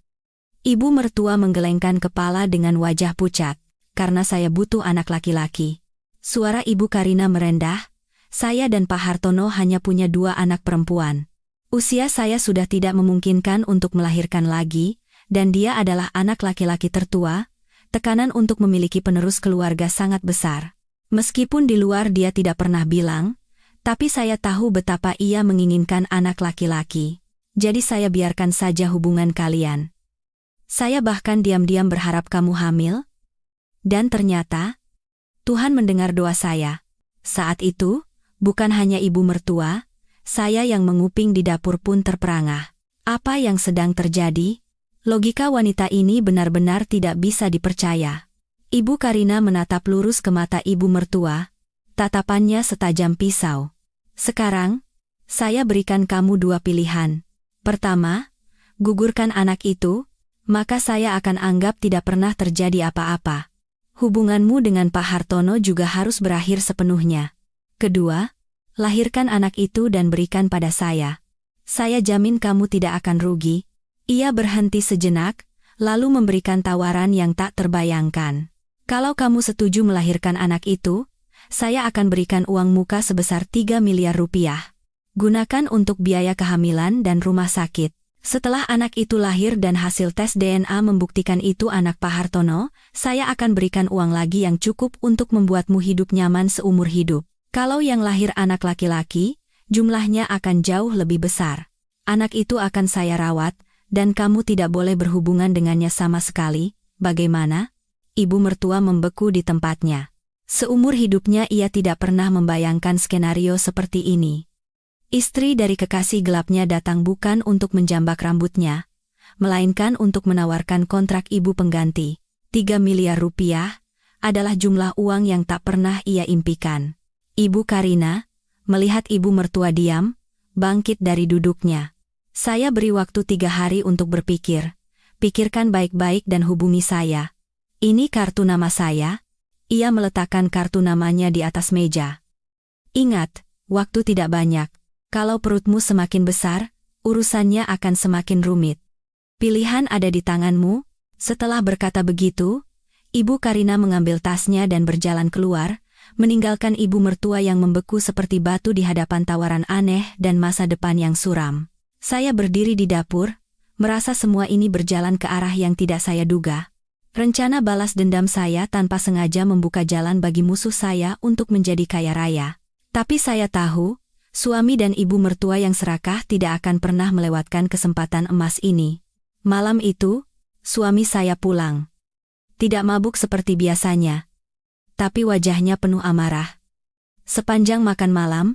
Ibu mertua menggelengkan kepala dengan wajah pucat. "Karena saya butuh anak laki-laki." Suara Ibu Karina merendah. "Saya dan Pak Hartono hanya punya 2 anak perempuan. Usia saya sudah tidak memungkinkan untuk melahirkan lagi, dan dia adalah anak laki-laki tertua. Tekanan untuk memiliki penerus keluarga sangat besar. Meskipun di luar dia tidak pernah bilang, tapi saya tahu betapa ia menginginkan anak laki-laki. Jadi saya biarkan saja hubungan kalian. Saya bahkan diam-diam berharap kamu hamil. Dan ternyata, Tuhan mendengar doa saya. Saat itu, bukan hanya ibu mertua, saya yang menguping di dapur pun terperangah. Apa yang sedang terjadi? Logika wanita ini benar-benar tidak bisa dipercaya. Ibu Karina menatap lurus ke mata ibu mertua. Tatapannya setajam pisau. "Sekarang, saya berikan kamu 2 pilihan. Pertama, gugurkan anak itu, maka saya akan anggap tidak pernah terjadi apa-apa. Hubunganmu dengan Pak Hartono juga harus berakhir sepenuhnya. Kedua, lahirkan anak itu dan berikan pada saya. Saya jamin kamu tidak akan rugi." Ia berhenti sejenak, lalu memberikan tawaran yang tak terbayangkan. "Kalau kamu setuju melahirkan anak itu, saya akan berikan uang muka sebesar 3 miliar rupiah. Gunakan untuk biaya kehamilan dan rumah sakit. Setelah anak itu lahir dan hasil tes DNA membuktikan itu anak Pak Hartono, saya akan berikan uang lagi yang cukup untuk membuatmu hidup nyaman seumur hidup. Kalau yang lahir anak laki-laki, jumlahnya akan jauh lebih besar. Anak itu akan saya rawat, dan kamu tidak boleh berhubungan dengannya sama sekali. Bagaimana?" Ibu mertua membeku di tempatnya. Seumur hidupnya ia tidak pernah membayangkan skenario seperti ini. Istri dari kekasih gelapnya datang bukan untuk menjambak rambutnya, melainkan untuk menawarkan kontrak ibu pengganti. 3 miliar rupiah adalah jumlah uang yang tak pernah ia impikan. Ibu Karina, melihat ibu mertua diam, bangkit dari duduknya. "Saya beri waktu 3 hari untuk berpikir. Pikirkan baik-baik dan hubungi saya. Ini kartu nama saya." Ia meletakkan kartu namanya di atas meja. "Ingat, waktu tidak banyak. Kalau perutmu semakin besar, urusannya akan semakin rumit. Pilihan ada di tanganmu." Setelah berkata begitu, Ibu Karina mengambil tasnya dan berjalan keluar, meninggalkan ibu mertua yang membeku seperti batu di hadapan tawaran aneh dan masa depan yang suram. Saya berdiri di dapur, merasa semua ini berjalan ke arah yang tidak saya duga. Rencana balas dendam saya tanpa sengaja membuka jalan bagi musuh saya untuk menjadi kaya raya. Tapi saya tahu, suami dan ibu mertua yang serakah tidak akan pernah melewatkan kesempatan emas ini. Malam itu, suami saya pulang. Tidak mabuk seperti biasanya, tapi wajahnya penuh amarah. Sepanjang makan malam,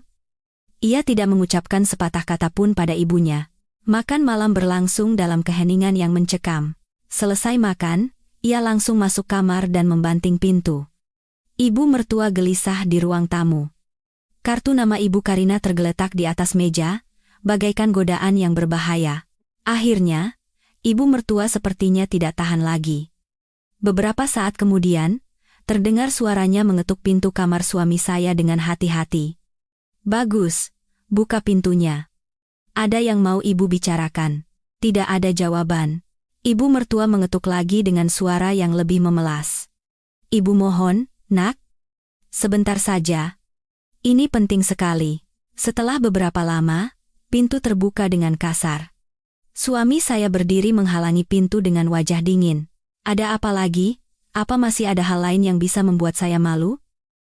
ia tidak mengucapkan sepatah kata pun pada ibunya. Makan malam berlangsung dalam keheningan yang mencekam. Selesai makan, ia langsung masuk kamar dan membanting pintu. Ibu mertua gelisah di ruang tamu. Kartu nama Ibu Karina tergeletak di atas meja, bagaikan godaan yang berbahaya. Akhirnya, ibu mertua sepertinya tidak tahan lagi. Beberapa saat kemudian, terdengar suaranya mengetuk pintu kamar suami saya dengan hati-hati. "Bagus, buka pintunya. Ada yang mau ibu bicarakan." Tidak ada jawaban. Ibu mertua mengetuk lagi dengan suara yang lebih memelas. "Ibu mohon, nak. Sebentar saja. Ini penting sekali." Setelah beberapa lama, pintu terbuka dengan kasar. Suami saya berdiri menghalangi pintu dengan wajah dingin. "Ada apa lagi? Apa masih ada hal lain yang bisa membuat saya malu?"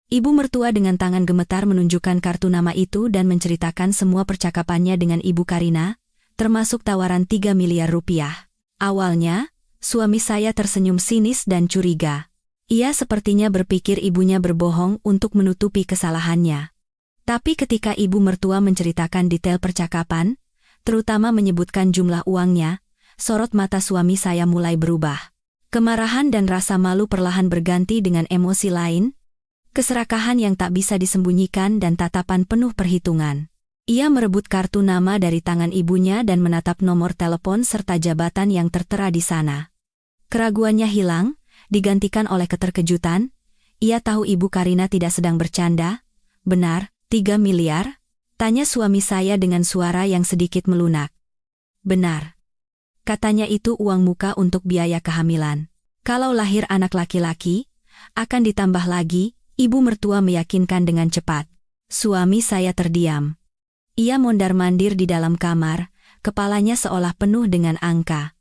Ibu mertua dengan tangan gemetar menunjukkan kartu nama itu dan menceritakan semua percakapannya dengan Ibu Karina, termasuk tawaran 3 miliar rupiah. Awalnya, suami saya tersenyum sinis dan curiga. Ia sepertinya berpikir ibunya berbohong untuk menutupi kesalahannya. Tapi ketika ibu mertua menceritakan detail percakapan, terutama menyebutkan jumlah uangnya, sorot mata suami saya mulai berubah. Kemarahan dan rasa malu perlahan berganti dengan emosi lain, keserakahan yang tak bisa disembunyikan dan tatapan penuh perhitungan. Ia merebut kartu nama dari tangan ibunya dan menatap nomor telepon serta jabatan yang tertera di sana. Keraguannya hilang, digantikan oleh keterkejutan. Ia tahu Ibu Karina tidak sedang bercanda. "Benar, 3 miliar? Tanya suami saya dengan suara yang sedikit melunak. "Benar." Katanya itu uang muka untuk biaya kehamilan. Kalau lahir anak laki-laki, akan ditambah lagi, ibu mertua meyakinkan dengan cepat. Suami saya terdiam. Ia mondar-mandir di dalam kamar, kepalanya seolah penuh dengan angka.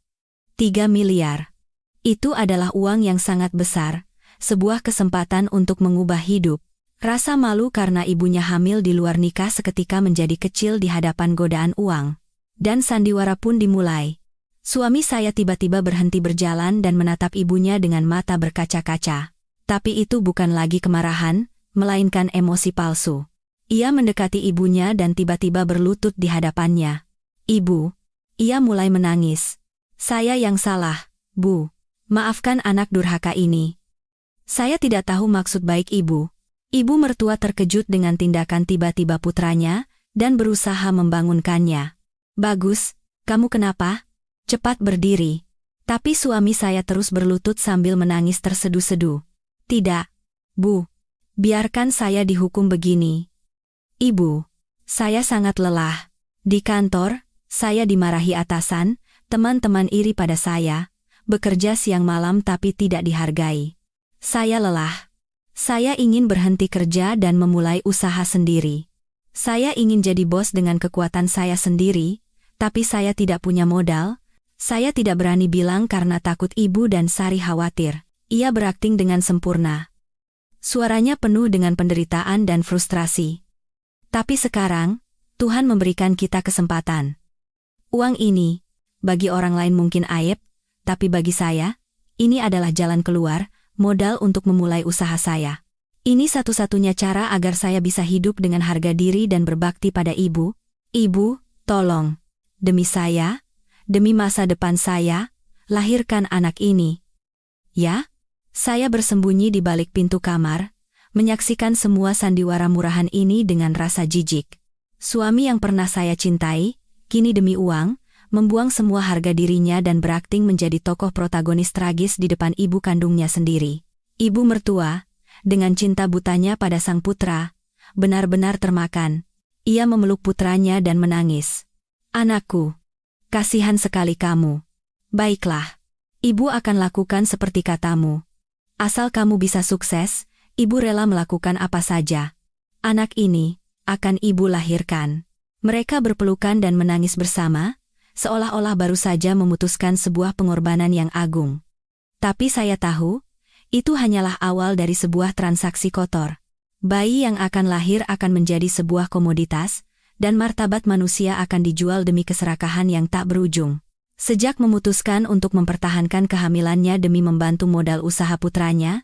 3 miliar. Itu adalah uang yang sangat besar, sebuah kesempatan untuk mengubah hidup. Rasa malu karena ibunya hamil di luar nikah seketika menjadi kecil di hadapan godaan uang. Dan sandiwara pun dimulai. Suami saya tiba-tiba berhenti berjalan dan menatap ibunya dengan mata berkaca-kaca. Tapi itu bukan lagi kemarahan, melainkan emosi palsu. Ia mendekati ibunya dan tiba-tiba berlutut di hadapannya. "Ibu." Ia mulai menangis. "Saya yang salah, Bu. Maafkan anak durhaka ini. Saya tidak tahu maksud baik ibu." Ibu mertua terkejut dengan tindakan tiba-tiba putranya dan berusaha membangunkannya. "Bagus, kamu kenapa? Cepat berdiri." Tapi suami saya terus berlutut sambil menangis terseduh-seduh. "Tidak, Bu. Biarkan saya dihukum begini. Ibu, saya sangat lelah. Di kantor, saya dimarahi atasan, teman-teman iri pada saya, bekerja siang malam tapi tidak dihargai. Saya lelah. Saya ingin berhenti kerja dan memulai usaha sendiri. Saya ingin jadi bos dengan kekuatan saya sendiri, tapi saya tidak punya modal. Saya tidak berani bilang karena takut ibu dan Sari khawatir." Ia berakting dengan sempurna. Suaranya penuh dengan penderitaan dan frustrasi. "Tapi sekarang, Tuhan memberikan kita kesempatan. Uang ini, bagi orang lain mungkin aib, tapi bagi saya, ini adalah jalan keluar, modal untuk memulai usaha saya. Ini satu-satunya cara agar saya bisa hidup dengan harga diri dan berbakti pada ibu. Ibu, tolong. Demi saya, demi masa depan saya, lahirkan anak ini." Ya, saya bersembunyi di balik pintu kamar, menyaksikan semua sandiwara murahan ini dengan rasa jijik. Suami yang pernah saya cintai, kini demi uang, membuang semua harga dirinya dan berakting menjadi tokoh protagonis tragis di depan ibu kandungnya sendiri. Ibu mertua, dengan cinta butanya pada sang putra, benar-benar termakan. Ia memeluk putranya dan menangis. "Anakku, kasihan sekali kamu. Baiklah, ibu akan lakukan seperti katamu. Asal kamu bisa sukses, ibu rela melakukan apa saja. Anak ini akan ibu lahirkan." Mereka berpelukan dan menangis bersama, seolah-olah baru saja memutuskan sebuah pengorbanan yang agung. Tapi saya tahu, itu hanyalah awal dari sebuah transaksi kotor. Bayi yang akan lahir akan menjadi sebuah komoditas, dan martabat manusia akan dijual demi keserakahan yang tak berujung. Sejak memutuskan untuk mempertahankan kehamilannya demi membantu modal usaha putranya,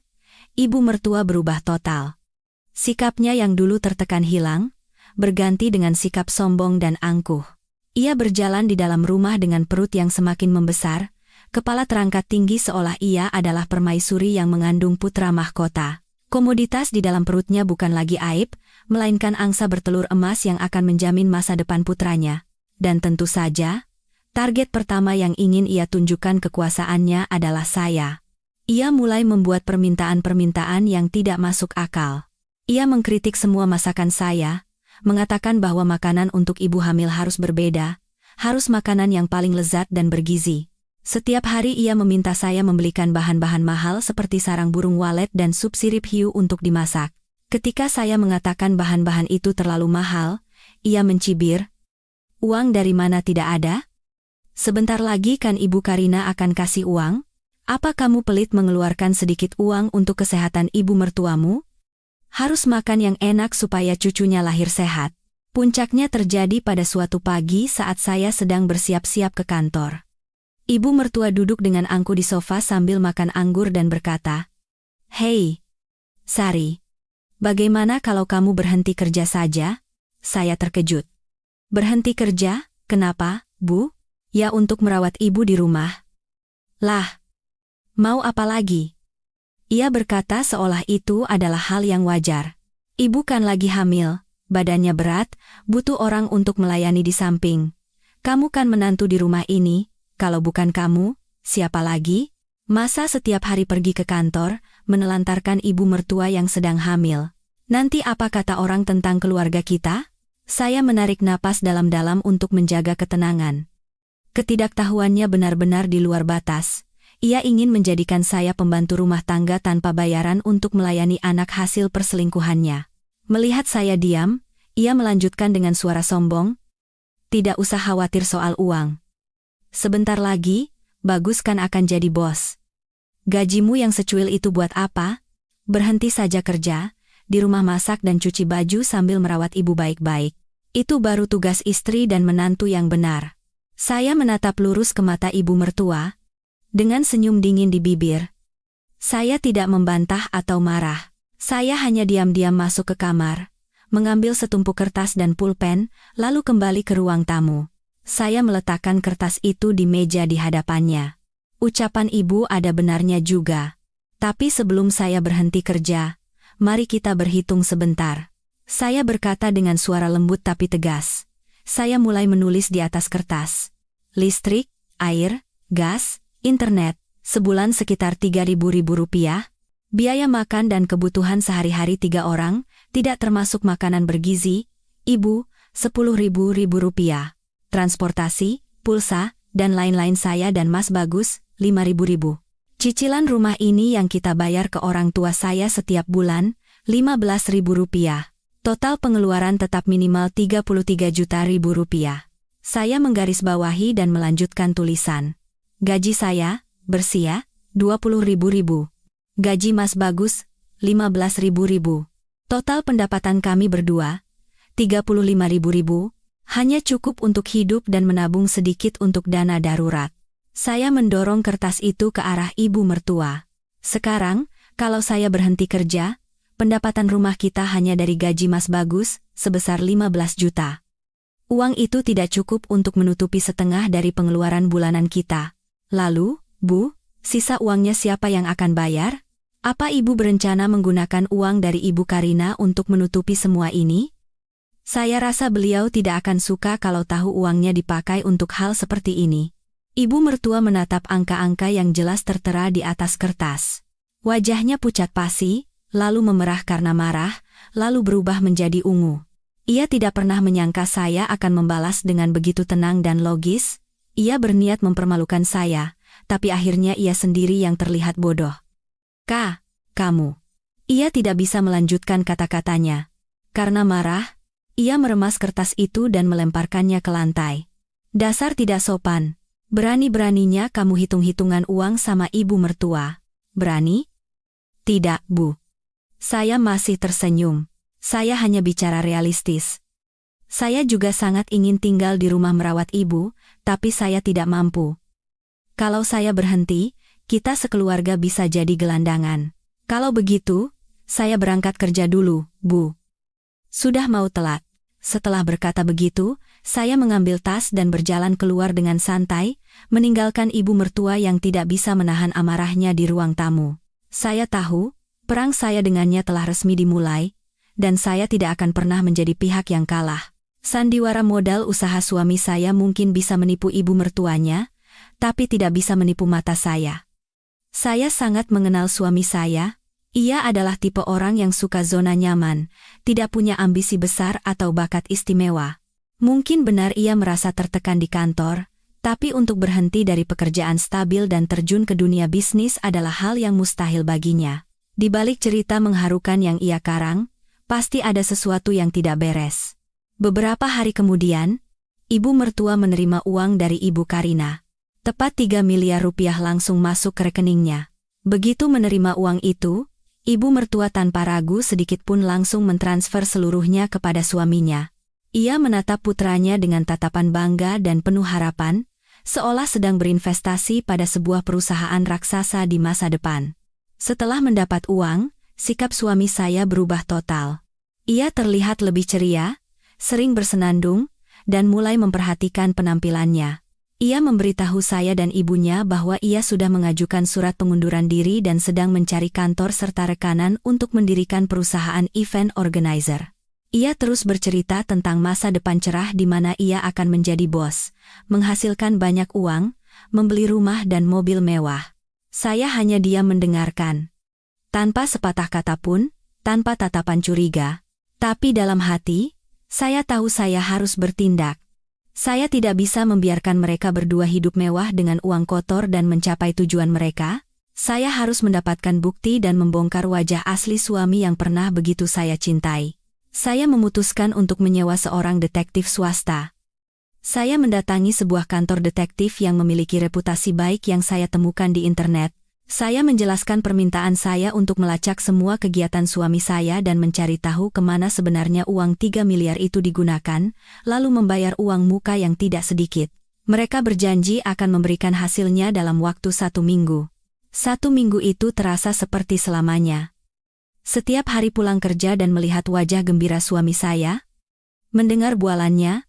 ibu mertua berubah total. Sikapnya yang dulu tertekan hilang, berganti dengan sikap sombong dan angkuh. Ia berjalan di dalam rumah dengan perut yang semakin membesar, kepala terangkat tinggi seolah ia adalah permaisuri yang mengandung putra mahkota. Komoditas di dalam perutnya bukan lagi aib, melainkan angsa bertelur emas yang akan menjamin masa depan putranya. Dan tentu saja, target pertama yang ingin ia tunjukkan kekuasaannya adalah saya. Ia mulai membuat permintaan-permintaan yang tidak masuk akal. Ia mengkritik semua masakan saya, mengatakan bahwa makanan untuk ibu hamil harus berbeda, harus makanan yang paling lezat dan bergizi. Setiap hari ia meminta saya membelikan bahan-bahan mahal seperti sarang burung walet dan sup sirip hiu untuk dimasak. Ketika saya mengatakan bahan-bahan itu terlalu mahal, ia mencibir, "Uang dari mana tidak ada? Sebentar lagi kan Ibu Karina akan kasih uang? Apa kamu pelit mengeluarkan sedikit uang untuk kesehatan ibu mertuamu? Harus makan yang enak supaya cucunya lahir sehat." Puncaknya terjadi pada suatu pagi saat saya sedang bersiap-siap ke kantor. Ibu mertua duduk dengan angkuh di sofa sambil makan anggur dan berkata, "Hei, Sari, bagaimana kalau kamu berhenti kerja saja?" Saya terkejut. "Berhenti kerja? Kenapa, Bu?" "Ya untuk merawat ibu di rumah." "Lah, mau apa lagi?" Ia berkata seolah itu adalah hal yang wajar. "Ibu kan lagi hamil, badannya berat, butuh orang untuk melayani di samping. Kamu kan menantu di rumah ini, kalau bukan kamu, siapa lagi? Masa setiap hari pergi ke kantor, menelantarkan ibu mertua yang sedang hamil? Nanti apa kata orang tentang keluarga kita?" Saya menarik napas dalam-dalam untuk menjaga ketenangan. Ketidaktahuannya benar-benar di luar batas. Ia ingin menjadikan saya pembantu rumah tangga tanpa bayaran untuk melayani anak hasil perselingkuhannya. Melihat saya diam, ia melanjutkan dengan suara sombong, "Tidak usah khawatir soal uang. Sebentar lagi, Bagus kan akan jadi bos. Gajimu yang secuil itu buat apa? Berhenti saja kerja, di rumah masak dan cuci baju sambil merawat ibu baik-baik. Itu baru tugas istri dan menantu yang benar." Saya menatap lurus ke mata ibu mertua, dengan senyum dingin di bibir. Saya tidak membantah atau marah. Saya hanya diam-diam masuk ke kamar, mengambil setumpuk kertas dan pulpen, lalu kembali ke ruang tamu. Saya meletakkan kertas itu di meja di hadapannya. Ucapan ibu ada benarnya juga. Tapi sebelum saya berhenti kerja, mari kita berhitung sebentar. Saya berkata dengan suara lembut tapi tegas. Saya mulai menulis di atas kertas. Listrik, air, gas, internet, sebulan sekitar Rp3.000. Biaya makan dan kebutuhan sehari-hari 3 orang, tidak termasuk makanan bergizi, ibu, Rp10.000. Transportasi, pulsa, dan lain-lain saya dan Mas Bagus, Rp5.000. Cicilan rumah ini yang kita bayar ke orang tua saya setiap bulan, Rp15.000. Total pengeluaran tetap minimal Rp33 juta. Saya menggarisbawahi dan melanjutkan tulisan. Gaji saya, bersih ya, Rp20.000. Gaji Mas Bagus, Rp15.000. Total pendapatan kami berdua, Rp35.000, hanya cukup untuk hidup dan menabung sedikit untuk dana darurat. Saya mendorong kertas itu ke arah ibu mertua. Sekarang, kalau saya berhenti kerja, pendapatan rumah kita hanya dari gaji Mas Bagus, sebesar 15 juta. Uang itu tidak cukup untuk menutupi setengah dari pengeluaran bulanan kita. Lalu, Bu, sisa uangnya siapa yang akan bayar? Apa Ibu berencana menggunakan uang dari Ibu Karina untuk menutupi semua ini? Saya rasa beliau tidak akan suka kalau tahu uangnya dipakai untuk hal seperti ini. Ibu mertua menatap angka-angka yang jelas tertera di atas kertas. Wajahnya pucat pasi, lalu memerah karena marah, lalu berubah menjadi ungu. Ia tidak pernah menyangka saya akan membalas dengan begitu tenang dan logis. Ia berniat mempermalukan saya, tapi akhirnya ia sendiri yang terlihat bodoh. Kamu. Ia tidak bisa melanjutkan kata-katanya. Karena marah, Ia meremas kertas itu dan melemparkannya ke lantai. Dasar tidak sopan. Berani-beraninya kamu hitung-hitungan uang sama ibu mertua. Berani? Tidak, Bu. Saya masih tersenyum. Saya hanya bicara realistis. Saya juga sangat ingin tinggal di rumah merawat ibu, tapi saya tidak mampu. Kalau saya berhenti, kita sekeluarga bisa jadi gelandangan. Kalau begitu, saya berangkat kerja dulu, Bu. Sudah mau telat. Setelah berkata begitu, saya mengambil tas dan berjalan keluar dengan santai, meninggalkan ibu mertua yang tidak bisa menahan amarahnya di ruang tamu. Saya tahu, perang saya dengannya telah resmi dimulai, dan saya tidak akan pernah menjadi pihak yang kalah. Sandiwara modal usaha suami saya mungkin bisa menipu ibu mertuanya, tapi tidak bisa menipu mata saya. Saya sangat mengenal suami saya. Ia adalah tipe orang yang suka zona nyaman, tidak punya ambisi besar atau bakat istimewa. Mungkin benar ia merasa tertekan di kantor, tapi untuk berhenti dari pekerjaan stabil dan terjun ke dunia bisnis adalah hal yang mustahil baginya. Di balik cerita mengharukan yang ia karang, pasti ada sesuatu yang tidak beres. Beberapa hari kemudian, ibu mertua menerima uang dari ibu Karina. Tepat 3 miliar rupiah langsung masuk ke rekeningnya. Begitu menerima uang itu, ibu mertua tanpa ragu sedikit pun langsung mentransfer seluruhnya kepada suaminya. Ia menatap putranya dengan tatapan bangga dan penuh harapan, seolah sedang berinvestasi pada sebuah perusahaan raksasa di masa depan. Setelah mendapat uang, sikap suami saya berubah total. Ia terlihat lebih ceria, sering bersenandung, dan mulai memperhatikan penampilannya. Ia memberitahu saya dan ibunya bahwa ia sudah mengajukan surat pengunduran diri dan sedang mencari kantor serta rekanan untuk mendirikan perusahaan event organizer. Ia terus bercerita tentang masa depan cerah di mana ia akan menjadi bos, menghasilkan banyak uang, membeli rumah dan mobil mewah. Saya hanya diam mendengarkan. Tanpa sepatah kata pun, tanpa tatapan curiga. Tapi dalam hati, saya tahu saya harus bertindak. Saya tidak bisa membiarkan mereka berdua hidup mewah dengan uang kotor dan mencapai tujuan mereka. Saya harus mendapatkan bukti dan membongkar wajah asli suami yang pernah begitu saya cintai. Saya memutuskan untuk menyewa seorang detektif swasta. Saya mendatangi sebuah kantor detektif yang memiliki reputasi baik yang saya temukan di internet. Saya menjelaskan permintaan saya untuk melacak semua kegiatan suami saya dan mencari tahu kemana sebenarnya uang 3 miliar itu digunakan, lalu membayar uang muka yang tidak sedikit. Mereka berjanji akan memberikan hasilnya dalam waktu 1 minggu. 1 minggu itu terasa seperti selamanya. Setiap hari pulang kerja dan melihat wajah gembira suami saya, mendengar bualannya,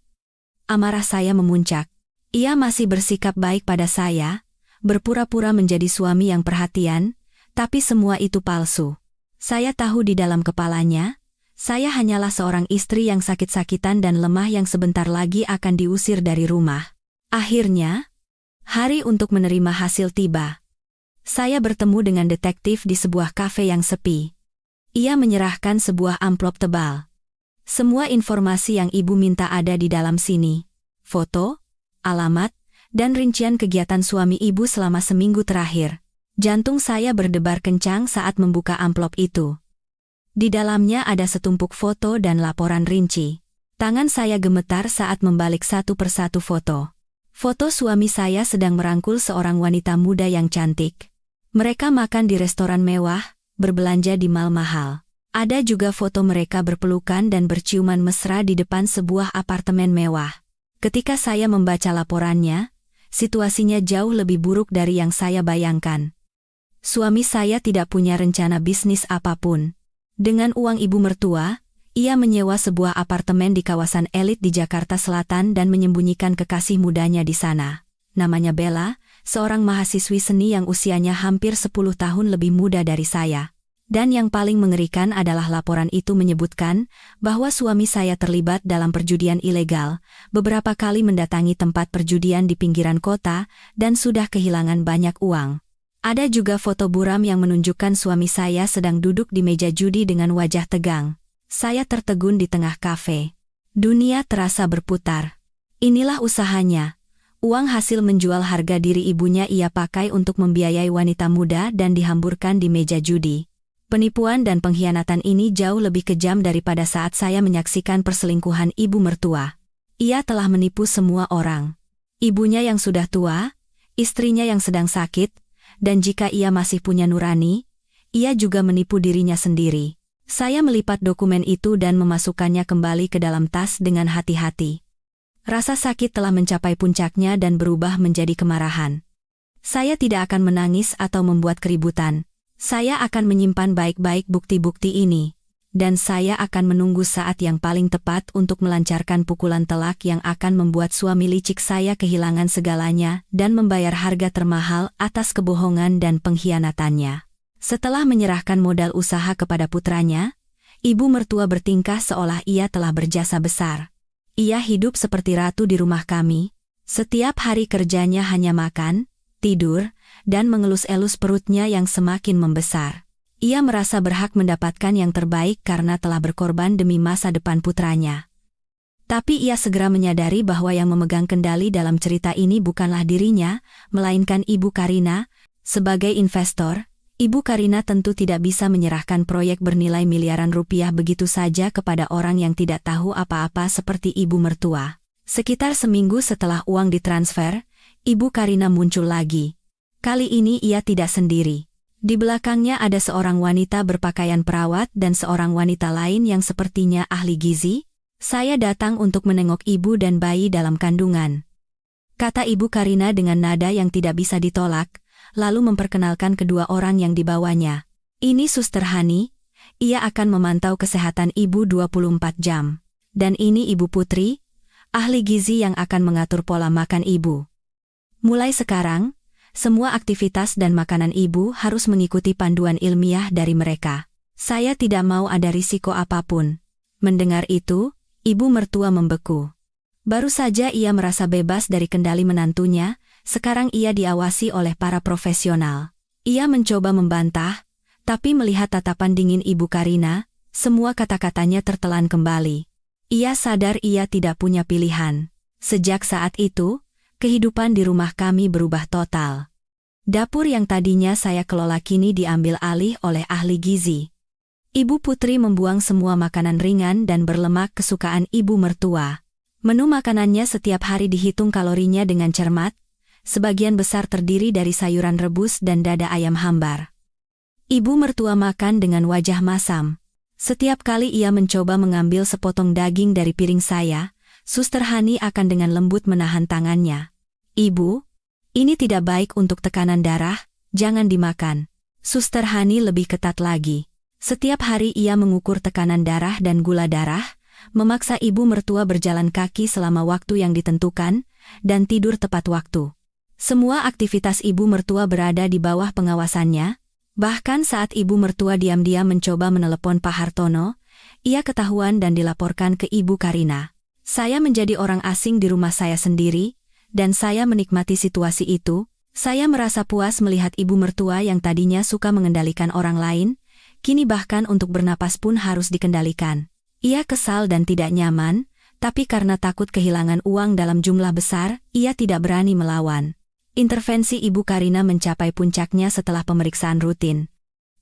amarah saya memuncak. Ia masih bersikap baik pada saya, berpura-pura menjadi suami yang perhatian, tapi semua itu palsu. Saya tahu di dalam kepalanya, saya hanyalah seorang istri yang sakit-sakitan dan lemah yang sebentar lagi akan diusir dari rumah. Akhirnya, hari untuk menerima hasil tiba. Saya bertemu dengan detektif di sebuah kafe yang sepi. Ia menyerahkan sebuah amplop tebal. Semua informasi yang ibu minta ada di dalam sini. Foto, alamat, dan rincian kegiatan suami ibu selama seminggu terakhir. Jantung saya berdebar kencang saat membuka amplop itu. Di dalamnya ada setumpuk foto dan laporan rinci. Tangan saya gemetar saat membalik satu persatu foto. Foto suami saya sedang merangkul seorang wanita muda yang cantik. Mereka makan di restoran mewah, berbelanja di mal mahal. Ada juga foto mereka berpelukan dan berciuman mesra di depan sebuah apartemen mewah. Ketika saya membaca laporannya, situasinya jauh lebih buruk dari yang saya bayangkan. Suami saya tidak punya rencana bisnis apapun. Dengan uang ibu mertua, ia menyewa sebuah apartemen di kawasan elit di Jakarta Selatan dan menyembunyikan kekasih mudanya di sana. Namanya Bella, seorang mahasiswi seni yang usianya hampir 10 tahun lebih muda dari saya. Dan yang paling mengerikan adalah laporan itu menyebutkan bahwa suami saya terlibat dalam perjudian ilegal, beberapa kali mendatangi tempat perjudian di pinggiran kota, dan sudah kehilangan banyak uang. Ada juga foto buram yang menunjukkan suami saya sedang duduk di meja judi dengan wajah tegang. Saya tertegun di tengah kafe. Dunia terasa berputar. Inilah usahanya. Uang hasil menjual harga diri ibunya ia pakai untuk membiayai wanita muda dan dihamburkan di meja judi. Penipuan dan pengkhianatan ini jauh lebih kejam daripada saat saya menyaksikan perselingkuhan ibu mertua. Ia telah menipu semua orang. Ibunya yang sudah tua, istrinya yang sedang sakit, dan jika ia masih punya nurani, ia juga menipu dirinya sendiri. Saya melipat dokumen itu dan memasukkannya kembali ke dalam tas dengan hati-hati. Rasa sakit telah mencapai puncaknya dan berubah menjadi kemarahan. Saya tidak akan menangis atau membuat keributan. Saya akan menyimpan baik-baik bukti-bukti ini, dan saya akan menunggu saat yang paling tepat untuk melancarkan pukulan telak yang akan membuat suami licik saya kehilangan segalanya dan membayar harga termahal atas kebohongan dan pengkhianatannya. Setelah menyerahkan modal usaha kepada putranya, ibu mertua bertingkah seolah ia telah berjasa besar. Ia hidup seperti ratu di rumah kami. Setiap hari kerjanya hanya makan, tidur, dan mengelus-elus perutnya yang semakin membesar. Ia merasa berhak mendapatkan yang terbaik karena telah berkorban demi masa depan putranya. Tapi ia segera menyadari bahwa yang memegang kendali dalam cerita ini bukanlah dirinya, melainkan Ibu Karina. Sebagai investor, Ibu Karina tentu tidak bisa menyerahkan proyek bernilai miliaran rupiah begitu saja kepada orang yang tidak tahu apa-apa seperti ibu mertua. Sekitar seminggu setelah uang ditransfer, Ibu Karina muncul lagi. Kali ini ia tidak sendiri. Di belakangnya ada seorang wanita berpakaian perawat dan seorang wanita lain yang sepertinya ahli gizi. Saya datang untuk menengok ibu dan bayi dalam kandungan, kata Ibu Karina dengan nada yang tidak bisa ditolak, lalu memperkenalkan kedua orang yang dibawanya. Ini Suster Hani, ia akan memantau kesehatan ibu 24 jam. Dan ini Ibu Putri, ahli gizi yang akan mengatur pola makan ibu. Mulai sekarang, semua aktivitas dan makanan ibu harus mengikuti panduan ilmiah dari mereka. Saya tidak mau ada risiko apapun. Mendengar itu, ibu mertua membeku. Baru saja ia merasa bebas dari kendali menantunya, sekarang ia diawasi oleh para profesional. Ia mencoba membantah, tapi melihat tatapan dingin Ibu Karina, semua kata-katanya tertelan kembali. Ia sadar ia tidak punya pilihan. Sejak saat itu, kehidupan di rumah kami berubah total. Dapur yang tadinya saya kelola kini diambil alih oleh ahli gizi. Ibu Putri membuang semua makanan ringan dan berlemak kesukaan ibu mertua. Menu makanannya setiap hari dihitung kalorinya dengan cermat, sebagian besar terdiri dari sayuran rebus dan dada ayam hambar. Ibu mertua makan dengan wajah masam. Setiap kali ia mencoba mengambil sepotong daging dari piring saya, Suster Hani akan dengan lembut menahan tangannya. Ibu, ini tidak baik untuk tekanan darah, jangan dimakan. Suster Hani lebih ketat lagi. Setiap hari ia mengukur tekanan darah dan gula darah, memaksa ibu mertua berjalan kaki selama waktu yang ditentukan, dan tidur tepat waktu. Semua aktivitas ibu mertua berada di bawah pengawasannya, bahkan saat ibu mertua diam-diam mencoba menelepon Pak Hartono, ia ketahuan dan dilaporkan ke Ibu Karina. Saya menjadi orang asing di rumah saya sendiri, dan saya menikmati situasi itu. Saya merasa puas melihat ibu mertua yang tadinya suka mengendalikan orang lain, kini bahkan untuk bernapas pun harus dikendalikan. Ia kesal dan tidak nyaman, tapi karena takut kehilangan uang dalam jumlah besar, ia tidak berani melawan. Intervensi Ibu Karina mencapai puncaknya setelah pemeriksaan rutin.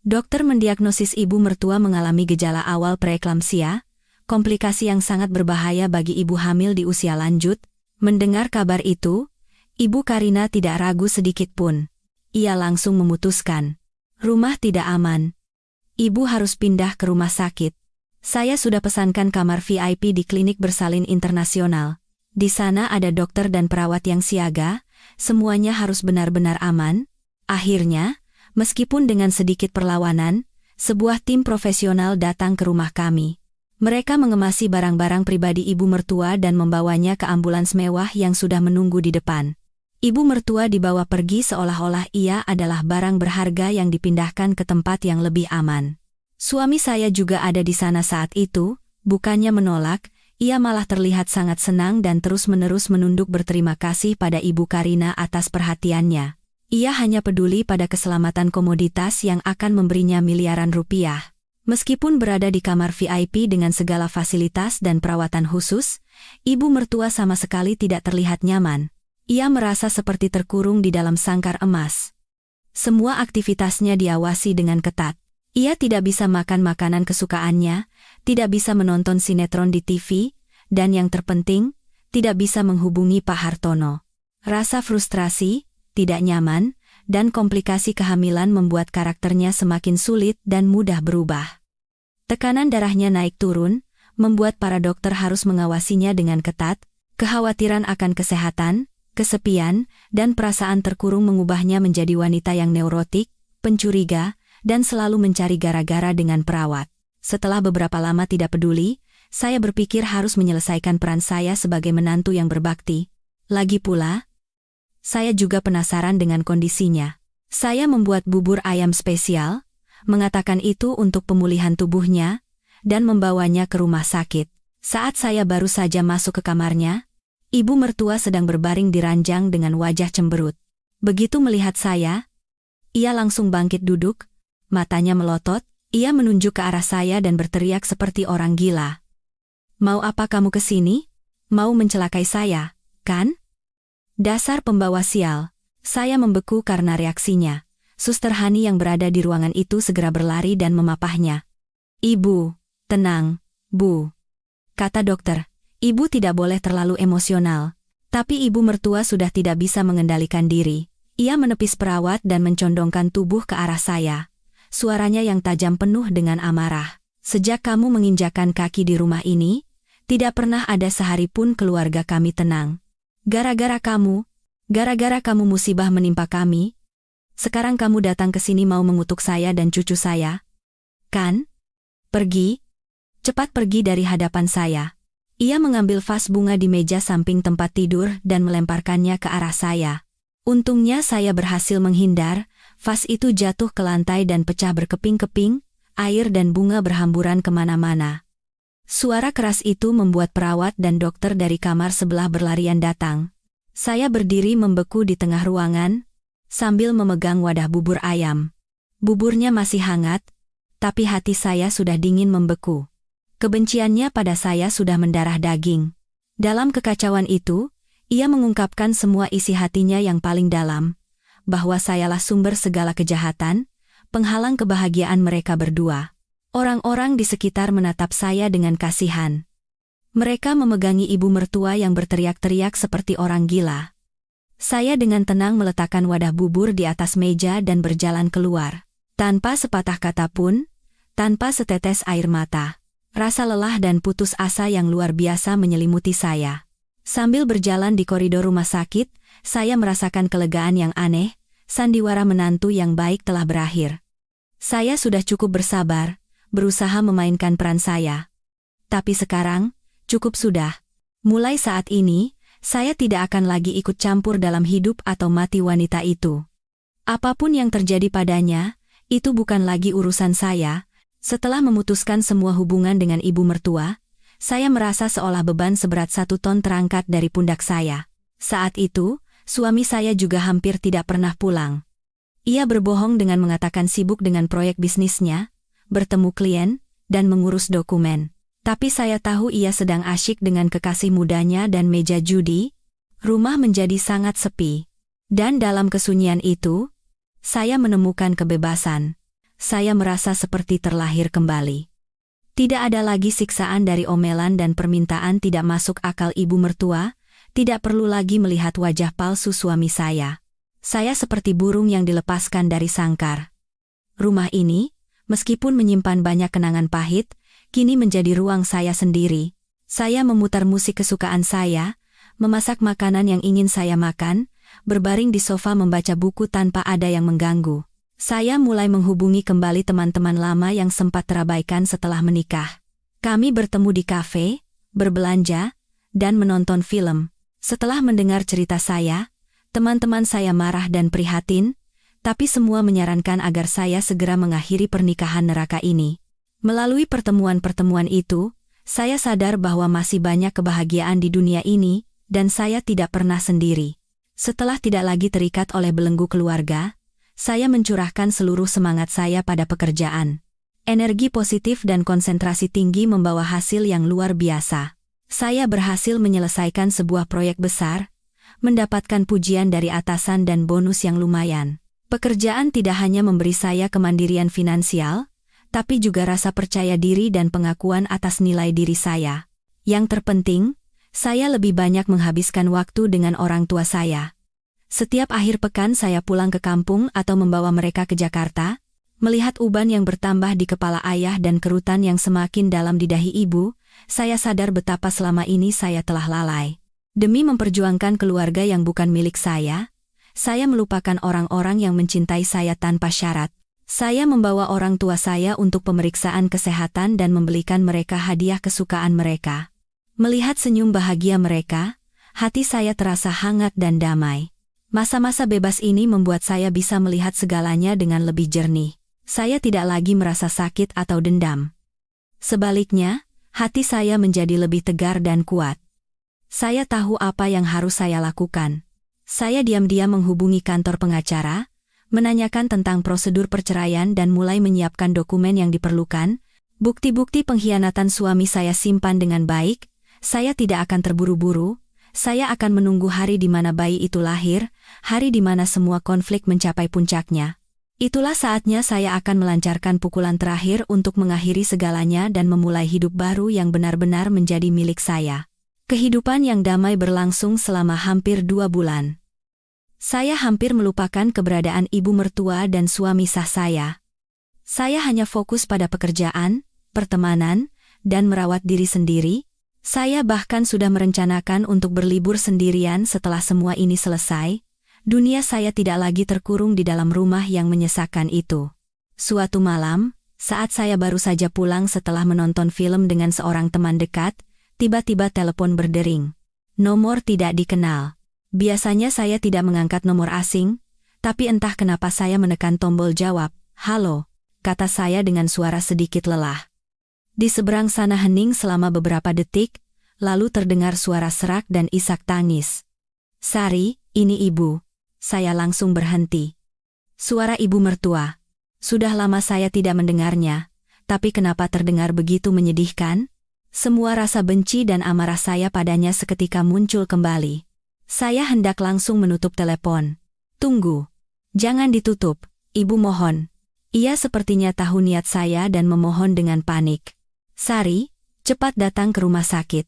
Dokter mendiagnosis ibu mertua mengalami gejala awal preeklamsia, komplikasi yang sangat berbahaya bagi ibu hamil di usia lanjut. Mendengar kabar itu, Ibu Karina tidak ragu sedikit pun. Ia langsung memutuskan. Rumah tidak aman. Ibu harus pindah ke rumah sakit. Saya sudah pesankan kamar VIP di klinik bersalin internasional. Di sana ada dokter dan perawat yang siaga, semuanya harus benar-benar aman. Akhirnya, meskipun dengan sedikit perlawanan, sebuah tim profesional datang ke rumah kami. Mereka mengemasi barang-barang pribadi ibu mertua dan membawanya ke ambulans mewah yang sudah menunggu di depan. Ibu mertua dibawa pergi seolah-olah ia adalah barang berharga yang dipindahkan ke tempat yang lebih aman. Suami saya juga ada di sana saat itu, bukannya menolak, ia malah terlihat sangat senang dan terus-menerus menunduk berterima kasih pada Ibu Karina atas perhatiannya. Ia hanya peduli pada keselamatan komoditas yang akan memberinya miliaran rupiah. Meskipun berada di kamar VIP dengan segala fasilitas dan perawatan khusus, ibu mertua sama sekali tidak terlihat nyaman. Ia merasa seperti terkurung di dalam sangkar emas. Semua aktivitasnya diawasi dengan ketat. Ia tidak bisa makan makanan kesukaannya, tidak bisa menonton sinetron di TV, dan yang terpenting, tidak bisa menghubungi Pak Hartono. Rasa frustrasi, tidak nyaman, dan komplikasi kehamilan membuat karakternya semakin sulit dan mudah berubah. Tekanan darahnya naik turun, membuat para dokter harus mengawasinya dengan ketat. Kekhawatiran akan kesehatan, kesepian, dan perasaan terkurung mengubahnya menjadi wanita yang neurotik, pencuriga, dan selalu mencari gara-gara dengan perawat. Setelah beberapa lama tidak peduli, saya berpikir harus menyelesaikan peran saya sebagai menantu yang berbakti. Lagi pula, saya juga penasaran dengan kondisinya. Saya membuat bubur ayam spesial, mengatakan itu untuk pemulihan tubuhnya, dan membawanya ke rumah sakit. Saat saya baru saja masuk ke kamarnya, ibu mertua sedang berbaring di ranjang dengan wajah cemberut. Begitu melihat saya, ia langsung bangkit duduk, matanya melotot, ia menunjuk ke arah saya dan berteriak seperti orang gila. "Mau apa kamu ke sini? Mau mencelakai saya, kan?" Dasar pembawa sial. Saya membeku karena reaksinya. Suster Hani yang berada di ruangan itu segera berlari dan memapahnya. "Ibu, tenang, Bu," kata dokter. "Ibu tidak boleh terlalu emosional." Tapi ibu mertua sudah tidak bisa mengendalikan diri. Ia menepis perawat dan mencondongkan tubuh ke arah saya. Suaranya yang tajam penuh dengan amarah. "Sejak kamu menginjakan kaki di rumah ini, tidak pernah ada sehari pun keluarga kami tenang. Gara-gara kamu musibah menimpa kami. Sekarang kamu datang ke sini mau mengutuk saya dan cucu saya, kan? Pergi. Cepat pergi dari hadapan saya." Ia mengambil vas bunga di meja samping tempat tidur dan melemparkannya ke arah saya. Untungnya saya berhasil menghindar, vas itu jatuh ke lantai dan pecah berkeping-keping, air dan bunga berhamburan kemana-mana. Suara keras itu membuat perawat dan dokter dari kamar sebelah berlarian datang. Saya berdiri membeku di tengah ruangan, sambil memegang wadah bubur ayam. Buburnya masih hangat, tapi hati saya sudah dingin membeku. Kebenciannya pada saya sudah mendarah daging. Dalam kekacauan itu, ia mengungkapkan semua isi hatinya yang paling dalam, bahwa sayalah sumber segala kejahatan, penghalang kebahagiaan mereka berdua. Orang-orang di sekitar menatap saya dengan kasihan. Mereka memegangi ibu mertua yang berteriak-teriak seperti orang gila. Saya dengan tenang meletakkan wadah bubur di atas meja dan berjalan keluar. Tanpa sepatah kata pun, tanpa setetes air mata. Rasa lelah dan putus asa yang luar biasa menyelimuti saya. Sambil berjalan di koridor rumah sakit, saya merasakan kelegaan yang aneh, sandiwara menantu yang baik telah berakhir. Saya sudah cukup bersabar, berusaha memainkan peran saya. Tapi sekarang, cukup sudah. Mulai saat ini, saya tidak akan lagi ikut campur dalam hidup atau mati wanita itu. Apapun yang terjadi padanya, itu bukan lagi urusan saya. Setelah memutuskan semua hubungan dengan ibu mertua, saya merasa seolah beban seberat 1 ton terangkat dari pundak saya. Saat itu, suami saya juga hampir tidak pernah pulang. Ia berbohong dengan mengatakan sibuk dengan proyek bisnisnya, bertemu klien, dan mengurus dokumen. Tapi saya tahu ia sedang asyik dengan kekasih mudanya dan meja judi. Rumah menjadi sangat sepi. Dan dalam kesunyian itu, saya menemukan kebebasan. Saya merasa seperti terlahir kembali. Tidak ada lagi siksaan dari omelan dan permintaan tidak masuk akal ibu mertua, tidak perlu lagi melihat wajah palsu suami saya. Saya seperti burung yang dilepaskan dari sangkar. Rumah ini, meskipun menyimpan banyak kenangan pahit, kini menjadi ruang saya sendiri. Saya memutar musik kesukaan saya, memasak makanan yang ingin saya makan, berbaring di sofa membaca buku tanpa ada yang mengganggu. Saya mulai menghubungi kembali teman-teman lama yang sempat terabaikan setelah menikah. Kami bertemu di kafe, berbelanja, dan menonton film. Setelah mendengar cerita saya, teman-teman saya marah dan prihatin, tapi semua menyarankan agar saya segera mengakhiri pernikahan neraka ini. Melalui pertemuan-pertemuan itu, saya sadar bahwa masih banyak kebahagiaan di dunia ini, dan saya tidak pernah sendiri. Setelah tidak lagi terikat oleh belenggu keluarga, saya mencurahkan seluruh semangat saya pada pekerjaan. Energi positif dan konsentrasi tinggi membawa hasil yang luar biasa. Saya berhasil menyelesaikan sebuah proyek besar, mendapatkan pujian dari atasan dan bonus yang lumayan. Pekerjaan tidak hanya memberi saya kemandirian finansial, tapi juga rasa percaya diri dan pengakuan atas nilai diri saya. Yang terpenting, saya lebih banyak menghabiskan waktu dengan orang tua saya. Setiap akhir pekan saya pulang ke kampung atau membawa mereka ke Jakarta, melihat uban yang bertambah di kepala ayah dan kerutan yang semakin dalam di dahi ibu, saya sadar betapa selama ini saya telah lalai. Demi memperjuangkan keluarga yang bukan milik saya melupakan orang-orang yang mencintai saya tanpa syarat. Saya membawa orang tua saya untuk pemeriksaan kesehatan dan membelikan mereka hadiah kesukaan mereka. Melihat senyum bahagia mereka, hati saya terasa hangat dan damai. Masa-masa bebas ini membuat saya bisa melihat segalanya dengan lebih jernih. Saya tidak lagi merasa sakit atau dendam. Sebaliknya, hati saya menjadi lebih tegar dan kuat. Saya tahu apa yang harus saya lakukan. Saya diam-diam menghubungi kantor pengacara, menanyakan tentang prosedur perceraian dan mulai menyiapkan dokumen yang diperlukan. Bukti-bukti pengkhianatan suami saya simpan dengan baik. Saya tidak akan terburu-buru, saya akan menunggu hari di mana bayi itu lahir, hari di mana semua konflik mencapai puncaknya. Itulah saatnya saya akan melancarkan pukulan terakhir untuk mengakhiri segalanya dan memulai hidup baru yang benar-benar menjadi milik saya. Kehidupan yang damai berlangsung selama hampir 2 bulan. Saya hampir melupakan keberadaan ibu mertua dan suami sah saya. Saya hanya fokus pada pekerjaan, pertemanan, dan merawat diri sendiri. Saya bahkan sudah merencanakan untuk berlibur sendirian setelah semua ini selesai. Dunia saya tidak lagi terkurung di dalam rumah yang menyesakan itu. Suatu malam, saat saya baru saja pulang setelah menonton film dengan seorang teman dekat, tiba-tiba telepon berdering. Nomor tidak dikenal. Biasanya saya tidak mengangkat nomor asing, tapi entah kenapa saya menekan tombol jawab. "Halo," kata saya dengan suara sedikit lelah. Di seberang sana hening selama beberapa detik, lalu terdengar suara serak dan isak tangis. "Sari, ini ibu." Saya langsung berhenti. Suara ibu mertua. Sudah lama saya tidak mendengarnya, tapi kenapa terdengar begitu menyedihkan? Semua rasa benci dan amarah saya padanya seketika muncul kembali. Saya hendak langsung menutup telepon. "Tunggu. Jangan ditutup, ibu mohon." Ia sepertinya tahu niat saya dan memohon dengan panik. "Sari, cepat datang ke rumah sakit.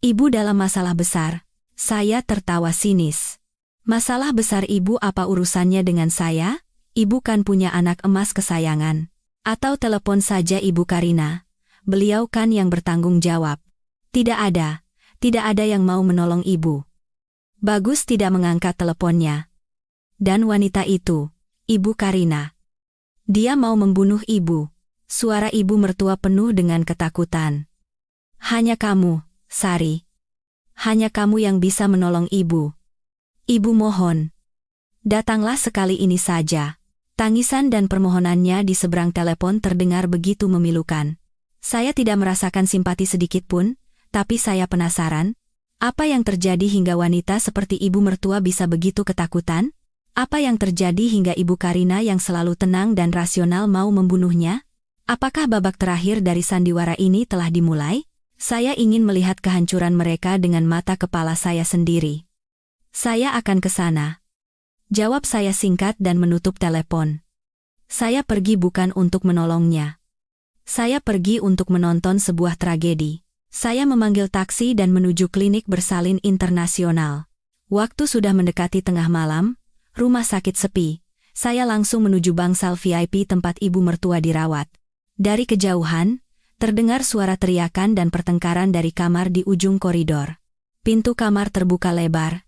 Ibu dalam masalah besar." Saya tertawa sinis. "Masalah besar ibu apa urusannya dengan saya? Ibu kan punya anak emas kesayangan. Atau telepon saja Ibu Karina. Beliau kan yang bertanggung jawab." Tidak ada yang mau menolong ibu." Bagus tidak mengangkat teleponnya. Dan wanita itu, Ibu Karina. Dia mau membunuh ibu. Suara ibu mertua penuh dengan ketakutan. "Hanya kamu, Sari. Hanya kamu yang bisa menolong ibu. Ibu mohon. Datanglah sekali ini saja." Tangisan dan permohonannya di seberang telepon terdengar begitu memilukan. Saya tidak merasakan simpati sedikit pun, tapi saya penasaran, apa yang terjadi hingga wanita seperti ibu mertua bisa begitu ketakutan? Apa yang terjadi hingga Ibu Karina yang selalu tenang dan rasional mau membunuhnya? Apakah babak terakhir dari sandiwara ini telah dimulai? Saya ingin melihat kehancuran mereka dengan mata kepala saya sendiri. "Saya akan ke sana." Jawab saya singkat dan menutup telepon. Saya pergi bukan untuk menolongnya. Saya pergi untuk menonton sebuah tragedi. Saya memanggil taksi dan menuju klinik bersalin internasional. Waktu sudah mendekati tengah malam, rumah sakit sepi. Saya langsung menuju bangsal VIP tempat ibu mertua dirawat. Dari kejauhan, terdengar suara teriakan dan pertengkaran dari kamar di ujung koridor. Pintu kamar terbuka lebar.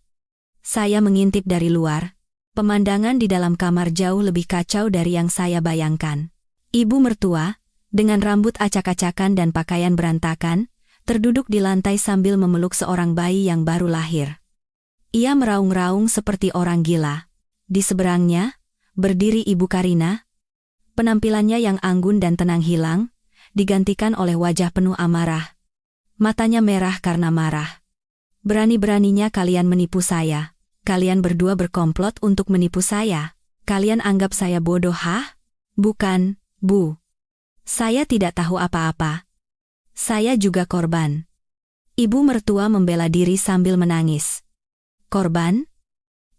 Saya mengintip dari luar. Pemandangan di dalam kamar jauh lebih kacau dari yang saya bayangkan. Ibu mertua, dengan rambut acak-acakan dan pakaian berantakan, terduduk di lantai sambil memeluk seorang bayi yang baru lahir. Ia meraung-raung seperti orang gila. Di seberangnya, berdiri Ibu Karina. Penampilannya yang anggun dan tenang hilang, digantikan oleh wajah penuh amarah. Matanya merah karena marah. "Berani-beraninya kalian menipu saya. Kalian berdua berkomplot untuk menipu saya. Kalian anggap saya bodoh, hah? Bukan, Bu. Saya tidak tahu apa-apa. Saya juga korban." Ibu mertua membela diri sambil menangis. "Korban?"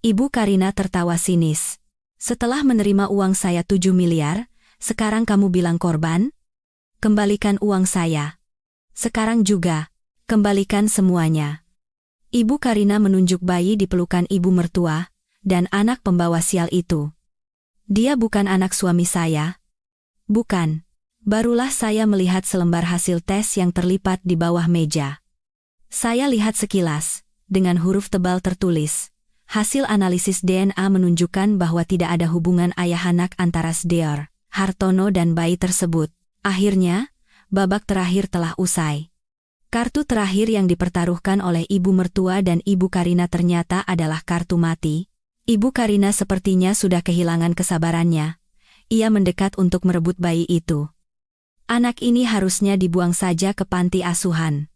Ibu Karina tertawa sinis. "Setelah menerima uang saya 7 miliar, sekarang kamu bilang korban? kembalikan uang saya. Sekarang juga, kembalikan semuanya. Ibu Karina menunjuk bayi di pelukan ibu mertua, dan anak pembawa sial itu. Dia bukan anak suami saya. Bukan. Barulah saya melihat selembar hasil tes yang terlipat di bawah meja. Saya lihat sekilas, dengan huruf tebal tertulis. Hasil analisis DNA menunjukkan bahwa tidak ada hubungan ayah anak antara Sdeor, Hartono dan bayi tersebut. Akhirnya, babak terakhir telah usai. Kartu terakhir yang dipertaruhkan oleh ibu mertua dan ibu Karina ternyata adalah kartu mati. Ibu Karina sepertinya sudah kehilangan kesabarannya. Ia mendekat untuk merebut bayi itu. Anak ini harusnya dibuang saja ke panti asuhan.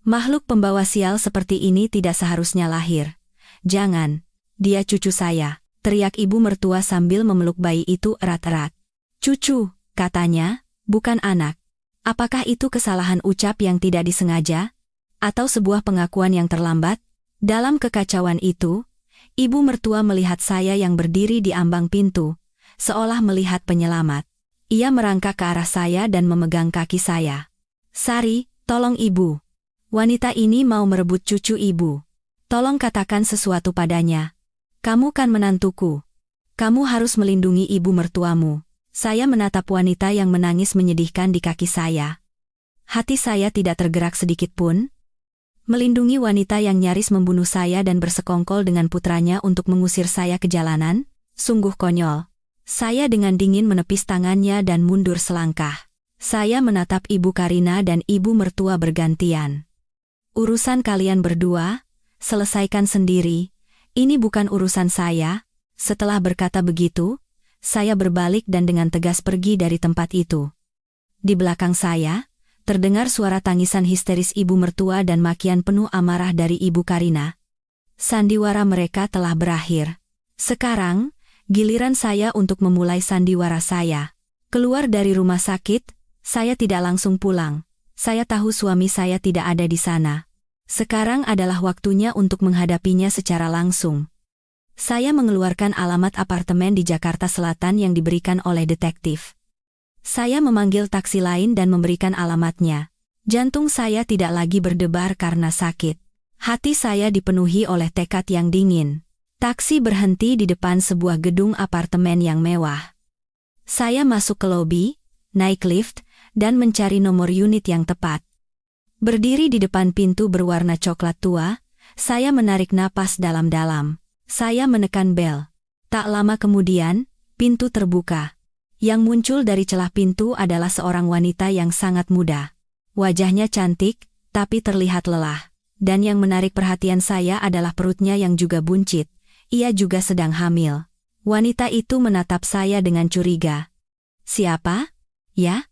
Makhluk pembawa sial seperti ini tidak seharusnya lahir. Jangan, dia cucu saya, teriak ibu mertua sambil memeluk bayi itu erat-erat. Cucu, katanya, bukan anak. Apakah itu kesalahan ucap yang tidak disengaja? Atau sebuah pengakuan yang terlambat? Dalam kekacauan itu, ibu mertua melihat saya yang berdiri di ambang pintu, seolah melihat penyelamat. Ia merangkak ke arah saya dan memegang kaki saya. Sari, tolong ibu. Wanita ini mau merebut cucu ibu. Tolong katakan sesuatu padanya. Kamu kan menantuku. Kamu harus melindungi ibu mertuamu. Saya menatap wanita yang menangis menyedihkan di kaki saya. Hati saya tidak tergerak sedikit pun. Melindungi wanita yang nyaris membunuh saya dan bersekongkol dengan putranya untuk mengusir saya ke jalanan, sungguh konyol. Saya dengan dingin menepis tangannya dan mundur selangkah. Saya menatap ibu Karina dan ibu mertua bergantian. Urusan kalian berdua, selesaikan sendiri. Ini bukan urusan saya. Setelah berkata begitu, saya berbalik dan dengan tegas pergi dari tempat itu. Di belakang saya, terdengar suara tangisan histeris ibu mertua dan makian penuh amarah dari ibu Karina. Sandiwara mereka telah berakhir. Sekarang, giliran saya untuk memulai sandiwara saya. Keluar dari rumah sakit, saya tidak langsung pulang. Saya tahu suami saya tidak ada di sana. Sekarang adalah waktunya untuk menghadapinya secara langsung. Saya mengeluarkan alamat apartemen di Jakarta Selatan yang diberikan oleh detektif. Saya memanggil taksi lain dan memberikan alamatnya. Jantung saya tidak lagi berdebar karena sakit. Hati saya dipenuhi oleh tekad yang dingin. Taksi berhenti di depan sebuah gedung apartemen yang mewah. Saya masuk ke lobi, naik lift, dan mencari nomor unit yang tepat. Berdiri di depan pintu berwarna coklat tua, saya menarik napas dalam-dalam. Saya menekan bel. Tak lama kemudian, pintu terbuka. Yang muncul dari celah pintu adalah seorang wanita yang sangat muda. Wajahnya cantik, tapi terlihat lelah. Dan yang menarik perhatian saya adalah perutnya yang juga buncit. Ia juga sedang hamil. Wanita itu menatap saya dengan curiga. Siapa? Ya?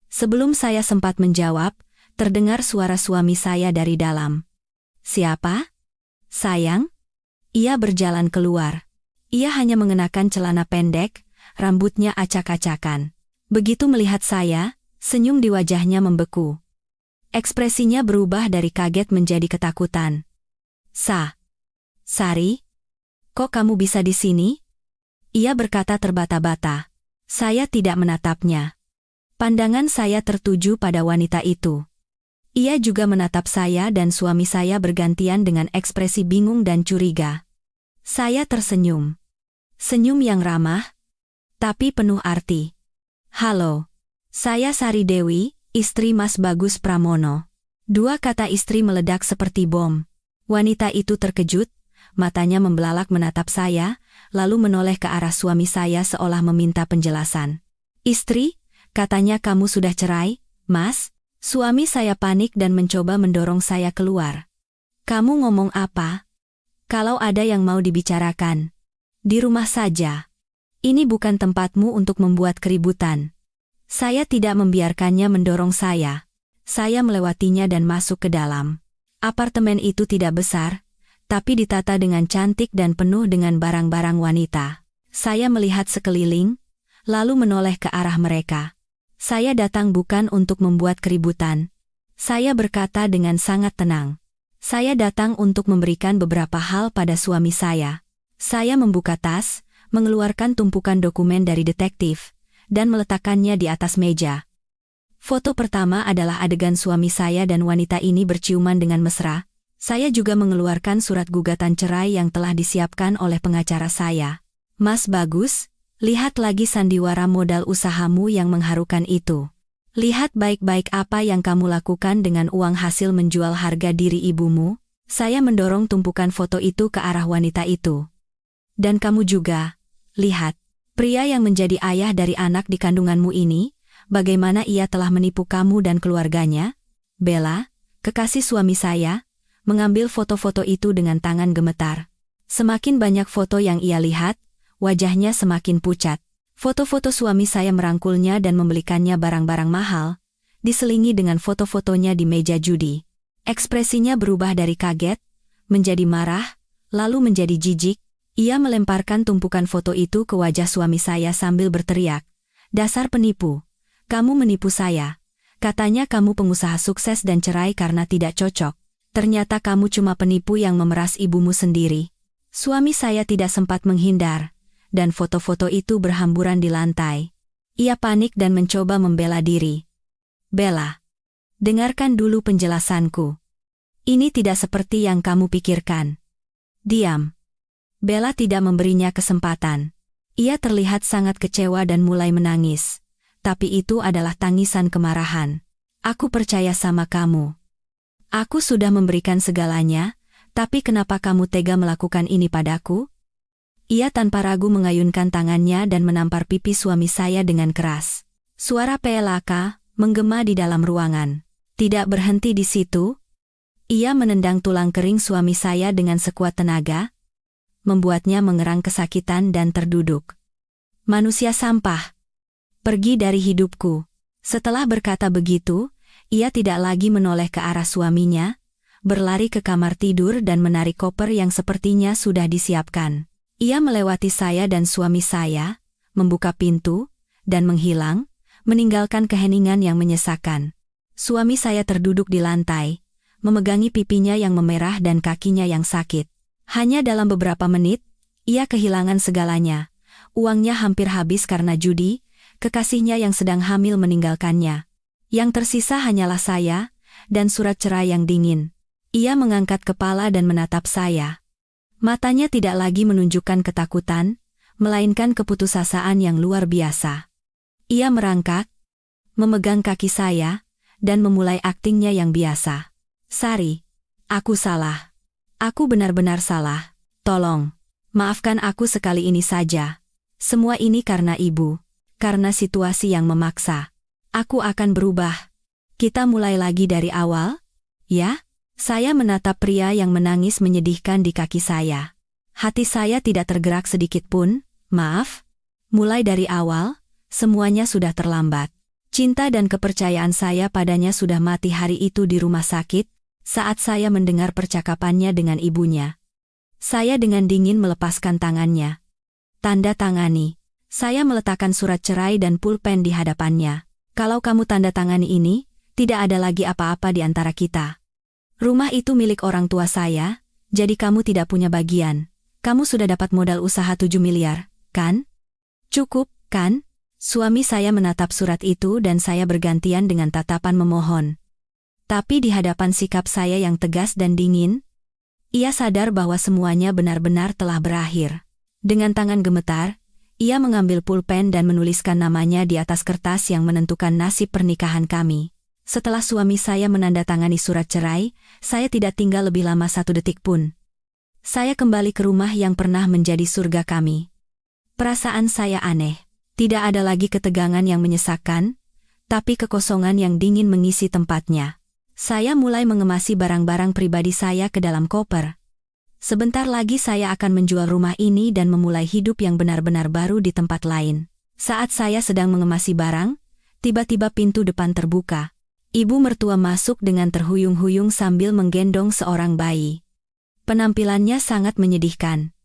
Sebelum saya sempat menjawab, terdengar suara suami saya dari dalam. Siapa? Sayang? Ia berjalan keluar. Ia hanya mengenakan celana pendek, rambutnya acak-acakan. Begitu melihat saya, senyum di wajahnya membeku. Ekspresinya berubah dari kaget menjadi ketakutan. Sari? Kok kamu bisa di sini? Ia berkata terbata-bata. Saya tidak menatapnya. Pandangan saya tertuju pada wanita itu. Ia juga menatap saya dan suami saya bergantian dengan ekspresi bingung dan curiga. Saya tersenyum. Senyum yang ramah, tapi penuh arti. Halo, saya Sari Dewi, istri Mas Bagus Pramono. Dua kata istri meledak seperti bom. Wanita itu terkejut, matanya membelalak menatap saya, lalu menoleh ke arah suami saya seolah meminta penjelasan. Istri, katanya kamu sudah cerai, Mas? Suami saya panik dan mencoba mendorong saya keluar. Kamu ngomong apa? Kalau ada yang mau dibicarakan, di rumah saja. Ini bukan tempatmu untuk membuat keributan. Saya tidak membiarkannya mendorong saya. Saya melewatinya dan masuk ke dalam. Apartemen itu tidak besar, tapi ditata dengan cantik dan penuh dengan barang-barang wanita. Saya melihat sekeliling, lalu menoleh ke arah mereka. Saya datang bukan untuk membuat keributan. Saya berkata dengan sangat tenang. Saya datang untuk memberikan beberapa hal pada suami saya. Saya membuka tas, mengeluarkan tumpukan dokumen dari detektif, dan meletakkannya di atas meja. Foto pertama adalah adegan suami saya dan wanita ini berciuman dengan mesra. Saya juga mengeluarkan surat gugatan cerai yang telah disiapkan oleh pengacara saya. Mas Bagus, lihat lagi sandiwara modal usahamu yang mengharukan itu. Lihat baik-baik apa yang kamu lakukan dengan uang hasil menjual harga diri ibumu. Saya mendorong tumpukan foto itu ke arah wanita itu. Dan kamu juga, lihat, pria yang menjadi ayah dari anak di kandunganmu ini, bagaimana ia telah menipu kamu dan keluarganya? Bella, kekasih suami saya, mengambil foto-foto itu dengan tangan gemetar. Semakin banyak foto yang ia lihat, wajahnya semakin pucat. Foto-foto suami saya merangkulnya dan membelikannya barang-barang mahal, diselingi dengan foto-fotonya di meja judi. Ekspresinya berubah dari kaget, menjadi marah, lalu menjadi jijik. Ia melemparkan tumpukan foto itu ke wajah suami saya sambil berteriak, "Dasar penipu! Kamu menipu saya. Katanya kamu pengusaha sukses dan cerai karena tidak cocok. Ternyata kamu cuma penipu yang memeras ibumu sendiri." Suami saya tidak sempat menghindar, dan foto-foto itu berhamburan di lantai. Ia panik dan mencoba membela diri. "Bella, dengarkan dulu penjelasanku. Ini tidak seperti yang kamu pikirkan." "Diam." Bella tidak memberinya kesempatan. Ia terlihat sangat kecewa dan mulai menangis. Tapi itu adalah tangisan kemarahan. "Aku percaya sama kamu. Aku sudah memberikan segalanya, tapi kenapa kamu tega melakukan ini padaku?" Ia tanpa ragu mengayunkan tangannya dan menampar pipi suami saya dengan keras. Suara PLAK menggema di dalam ruangan. Tidak berhenti di situ. Ia menendang tulang kering suami saya dengan sekuat tenaga, membuatnya mengerang kesakitan dan terduduk. "Manusia sampah! Pergi dari hidupku." Setelah berkata begitu, ia tidak lagi menoleh ke arah suaminya, berlari ke kamar tidur dan menarik koper yang sepertinya sudah disiapkan. Ia melewati saya dan suami saya, membuka pintu, dan menghilang, meninggalkan keheningan yang menyesakan. Suami saya terduduk di lantai, memegangi pipinya yang memerah dan kakinya yang sakit. Hanya dalam beberapa menit, ia kehilangan segalanya. Uangnya hampir habis karena judi, kekasihnya yang sedang hamil meninggalkannya. Yang tersisa hanyalah saya, dan surat cerai yang dingin. Ia mengangkat kepala dan menatap saya. Matanya tidak lagi menunjukkan ketakutan, melainkan keputusasaan yang luar biasa. Ia merangkak, memegang kaki saya, dan memulai aktingnya yang biasa. "Sari, aku salah. Aku benar-benar salah. Tolong, maafkan aku sekali ini saja. Semua ini karena ibu. Karena situasi yang memaksa. Aku akan berubah. Kita mulai lagi dari awal, ya?" Saya menatap pria yang menangis menyedihkan di kaki saya. Hati saya tidak tergerak sedikit pun. "Maaf? Mulai dari awal, semuanya sudah terlambat. Cinta dan kepercayaan saya padanya sudah mati hari itu di rumah sakit, saat saya mendengar percakapannya dengan ibunya." Saya dengan dingin melepaskan tangannya. "Tanda tangani." Saya meletakkan surat cerai dan pulpen di hadapannya. "Kalau kamu tanda tangani ini, tidak ada lagi apa-apa di antara kita. Rumah itu milik orang tua saya, jadi kamu tidak punya bagian. Kamu sudah dapat modal usaha 7 miliar, kan? Cukup, kan?" Suami saya menatap surat itu dan saya bergantian dengan tatapan memohon. Tapi di hadapan sikap saya yang tegas dan dingin, ia sadar bahwa semuanya benar-benar telah berakhir. Dengan tangan gemetar, ia mengambil pulpen dan menuliskan namanya di atas kertas yang menentukan nasib pernikahan kami. Setelah suami saya menandatangani surat cerai, saya tidak tinggal lebih lama 1 detik pun. Saya kembali ke rumah yang pernah menjadi surga kami. Perasaan saya aneh. Tidak ada lagi ketegangan yang menyesakkan, tapi kekosongan yang dingin mengisi tempatnya. Saya mulai mengemasi barang-barang pribadi saya ke dalam koper. Sebentar lagi saya akan menjual rumah ini dan memulai hidup yang benar-benar baru di tempat lain. Saat saya sedang mengemasi barang, tiba-tiba pintu depan terbuka. Ibu mertua masuk dengan terhuyung-huyung sambil menggendong seorang bayi. Penampilannya sangat menyedihkan.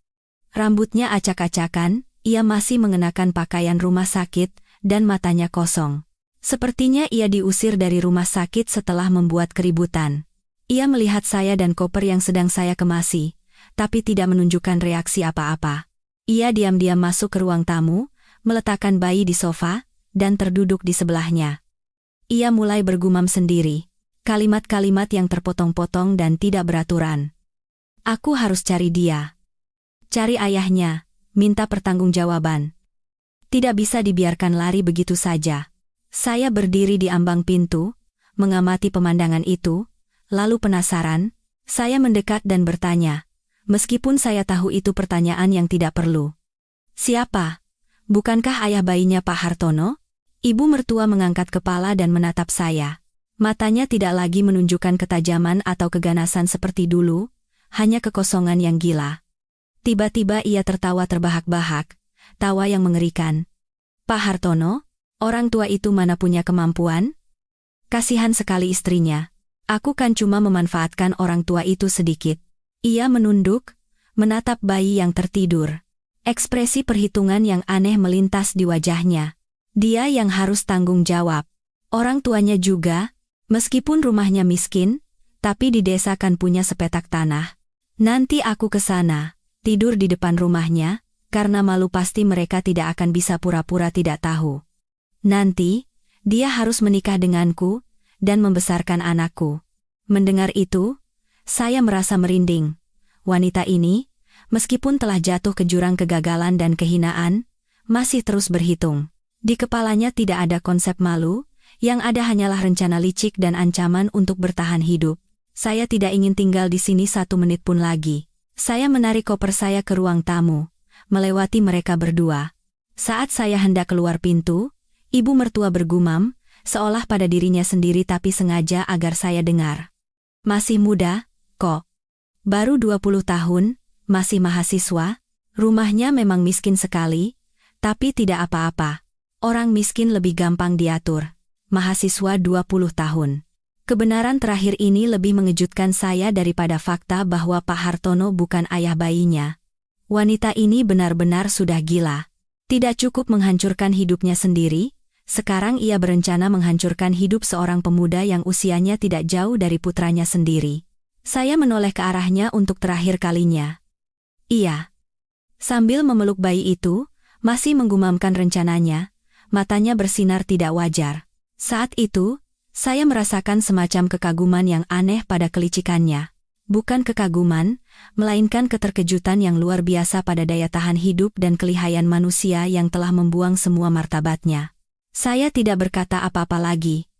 Rambutnya acak-acakan, ia masih mengenakan pakaian rumah sakit, dan matanya kosong. Sepertinya ia diusir dari rumah sakit setelah membuat keributan. Ia melihat saya dan koper yang sedang saya kemasi, tapi tidak menunjukkan reaksi apa-apa. Ia diam-diam masuk ke ruang tamu, meletakkan bayi di sofa, dan terduduk di sebelahnya. Ia mulai bergumam sendiri. Kalimat-kalimat yang terpotong-potong dan tidak beraturan. Aku harus cari dia. Cari ayahnya, minta pertanggungjawaban. Tidak bisa dibiarkan lari begitu saja. Saya berdiri di ambang pintu, mengamati pemandangan itu, lalu penasaran, saya mendekat dan bertanya, meskipun saya tahu itu pertanyaan yang tidak perlu. Siapa? Bukankah ayah bayinya Pak Hartono? Ibu mertua mengangkat kepala dan menatap saya. Matanya tidak lagi menunjukkan ketajaman atau keganasan seperti dulu, hanya kekosongan yang gila. Tiba-tiba ia tertawa terbahak-bahak, tawa yang mengerikan. Pak Hartono, orang tua itu mana punya kemampuan? Kasihan sekali istrinya. Aku kan cuma memanfaatkan orang tua itu sedikit. Ia menunduk, menatap bayi yang tertidur. Ekspresi perhitungan yang aneh melintas di wajahnya. Dia yang harus tanggung jawab. Orang tuanya juga, meskipun rumahnya miskin, tapi di desa kan punya sepetak tanah. Nanti aku ke sana, tidur di depan rumahnya, karena malu pasti mereka tidak akan bisa pura-pura tidak tahu. Nanti, dia harus menikah denganku, dan membesarkan anakku. Mendengar itu, saya merasa merinding. Wanita ini, meskipun telah jatuh ke jurang kegagalan dan kehinaan, masih terus berhitung. Di kepalanya tidak ada konsep malu, yang ada hanyalah rencana licik dan ancaman untuk bertahan hidup. Saya tidak ingin tinggal di sini 1 menit pun lagi. Saya menarik koper saya ke ruang tamu, melewati mereka berdua. Saat saya hendak keluar pintu, ibu mertua bergumam, seolah pada dirinya sendiri tapi sengaja agar saya dengar. Masih muda, kok. Baru 20 tahun, masih mahasiswa, rumahnya memang miskin sekali, tapi tidak apa-apa. Orang miskin lebih gampang diatur. Mahasiswa 20 tahun. Kebenaran terakhir ini lebih mengejutkan saya daripada fakta bahwa Pak Hartono bukan ayah bayinya. Wanita ini benar-benar sudah gila. Tidak cukup menghancurkan hidupnya sendiri, sekarang ia berencana menghancurkan hidup seorang pemuda yang usianya tidak jauh dari putranya sendiri. Saya menoleh ke arahnya untuk terakhir kalinya. Iya. Sambil memeluk bayi itu, masih menggumamkan rencananya, matanya bersinar tidak wajar. Saat itu, saya merasakan semacam kekaguman yang aneh pada kelicikannya. Bukan kekaguman, melainkan keterkejutan yang luar biasa pada daya tahan hidup dan kelihayan manusia yang telah membuang semua martabatnya. Saya tidak berkata apa-apa lagi.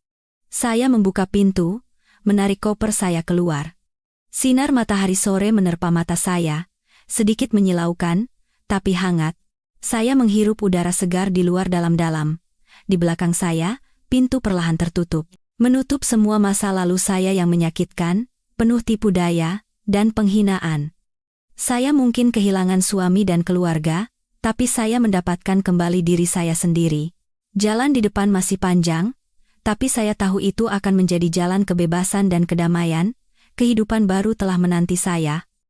Saya membuka pintu, menarik koper saya keluar. Sinar matahari sore menerpa mata saya, sedikit menyilaukan, tapi hangat. Saya menghirup udara segar di luar dalam-dalam. Di belakang saya, pintu perlahan tertutup, menutup semua masa lalu saya yang menyakitkan, penuh tipu daya, dan penghinaan. Saya mungkin kehilangan suami dan keluarga, tapi saya mendapatkan kembali diri saya sendiri. Jalan di depan masih panjang, tapi saya tahu itu akan menjadi jalan kebebasan dan kedamaian. Kehidupan baru telah menanti saya,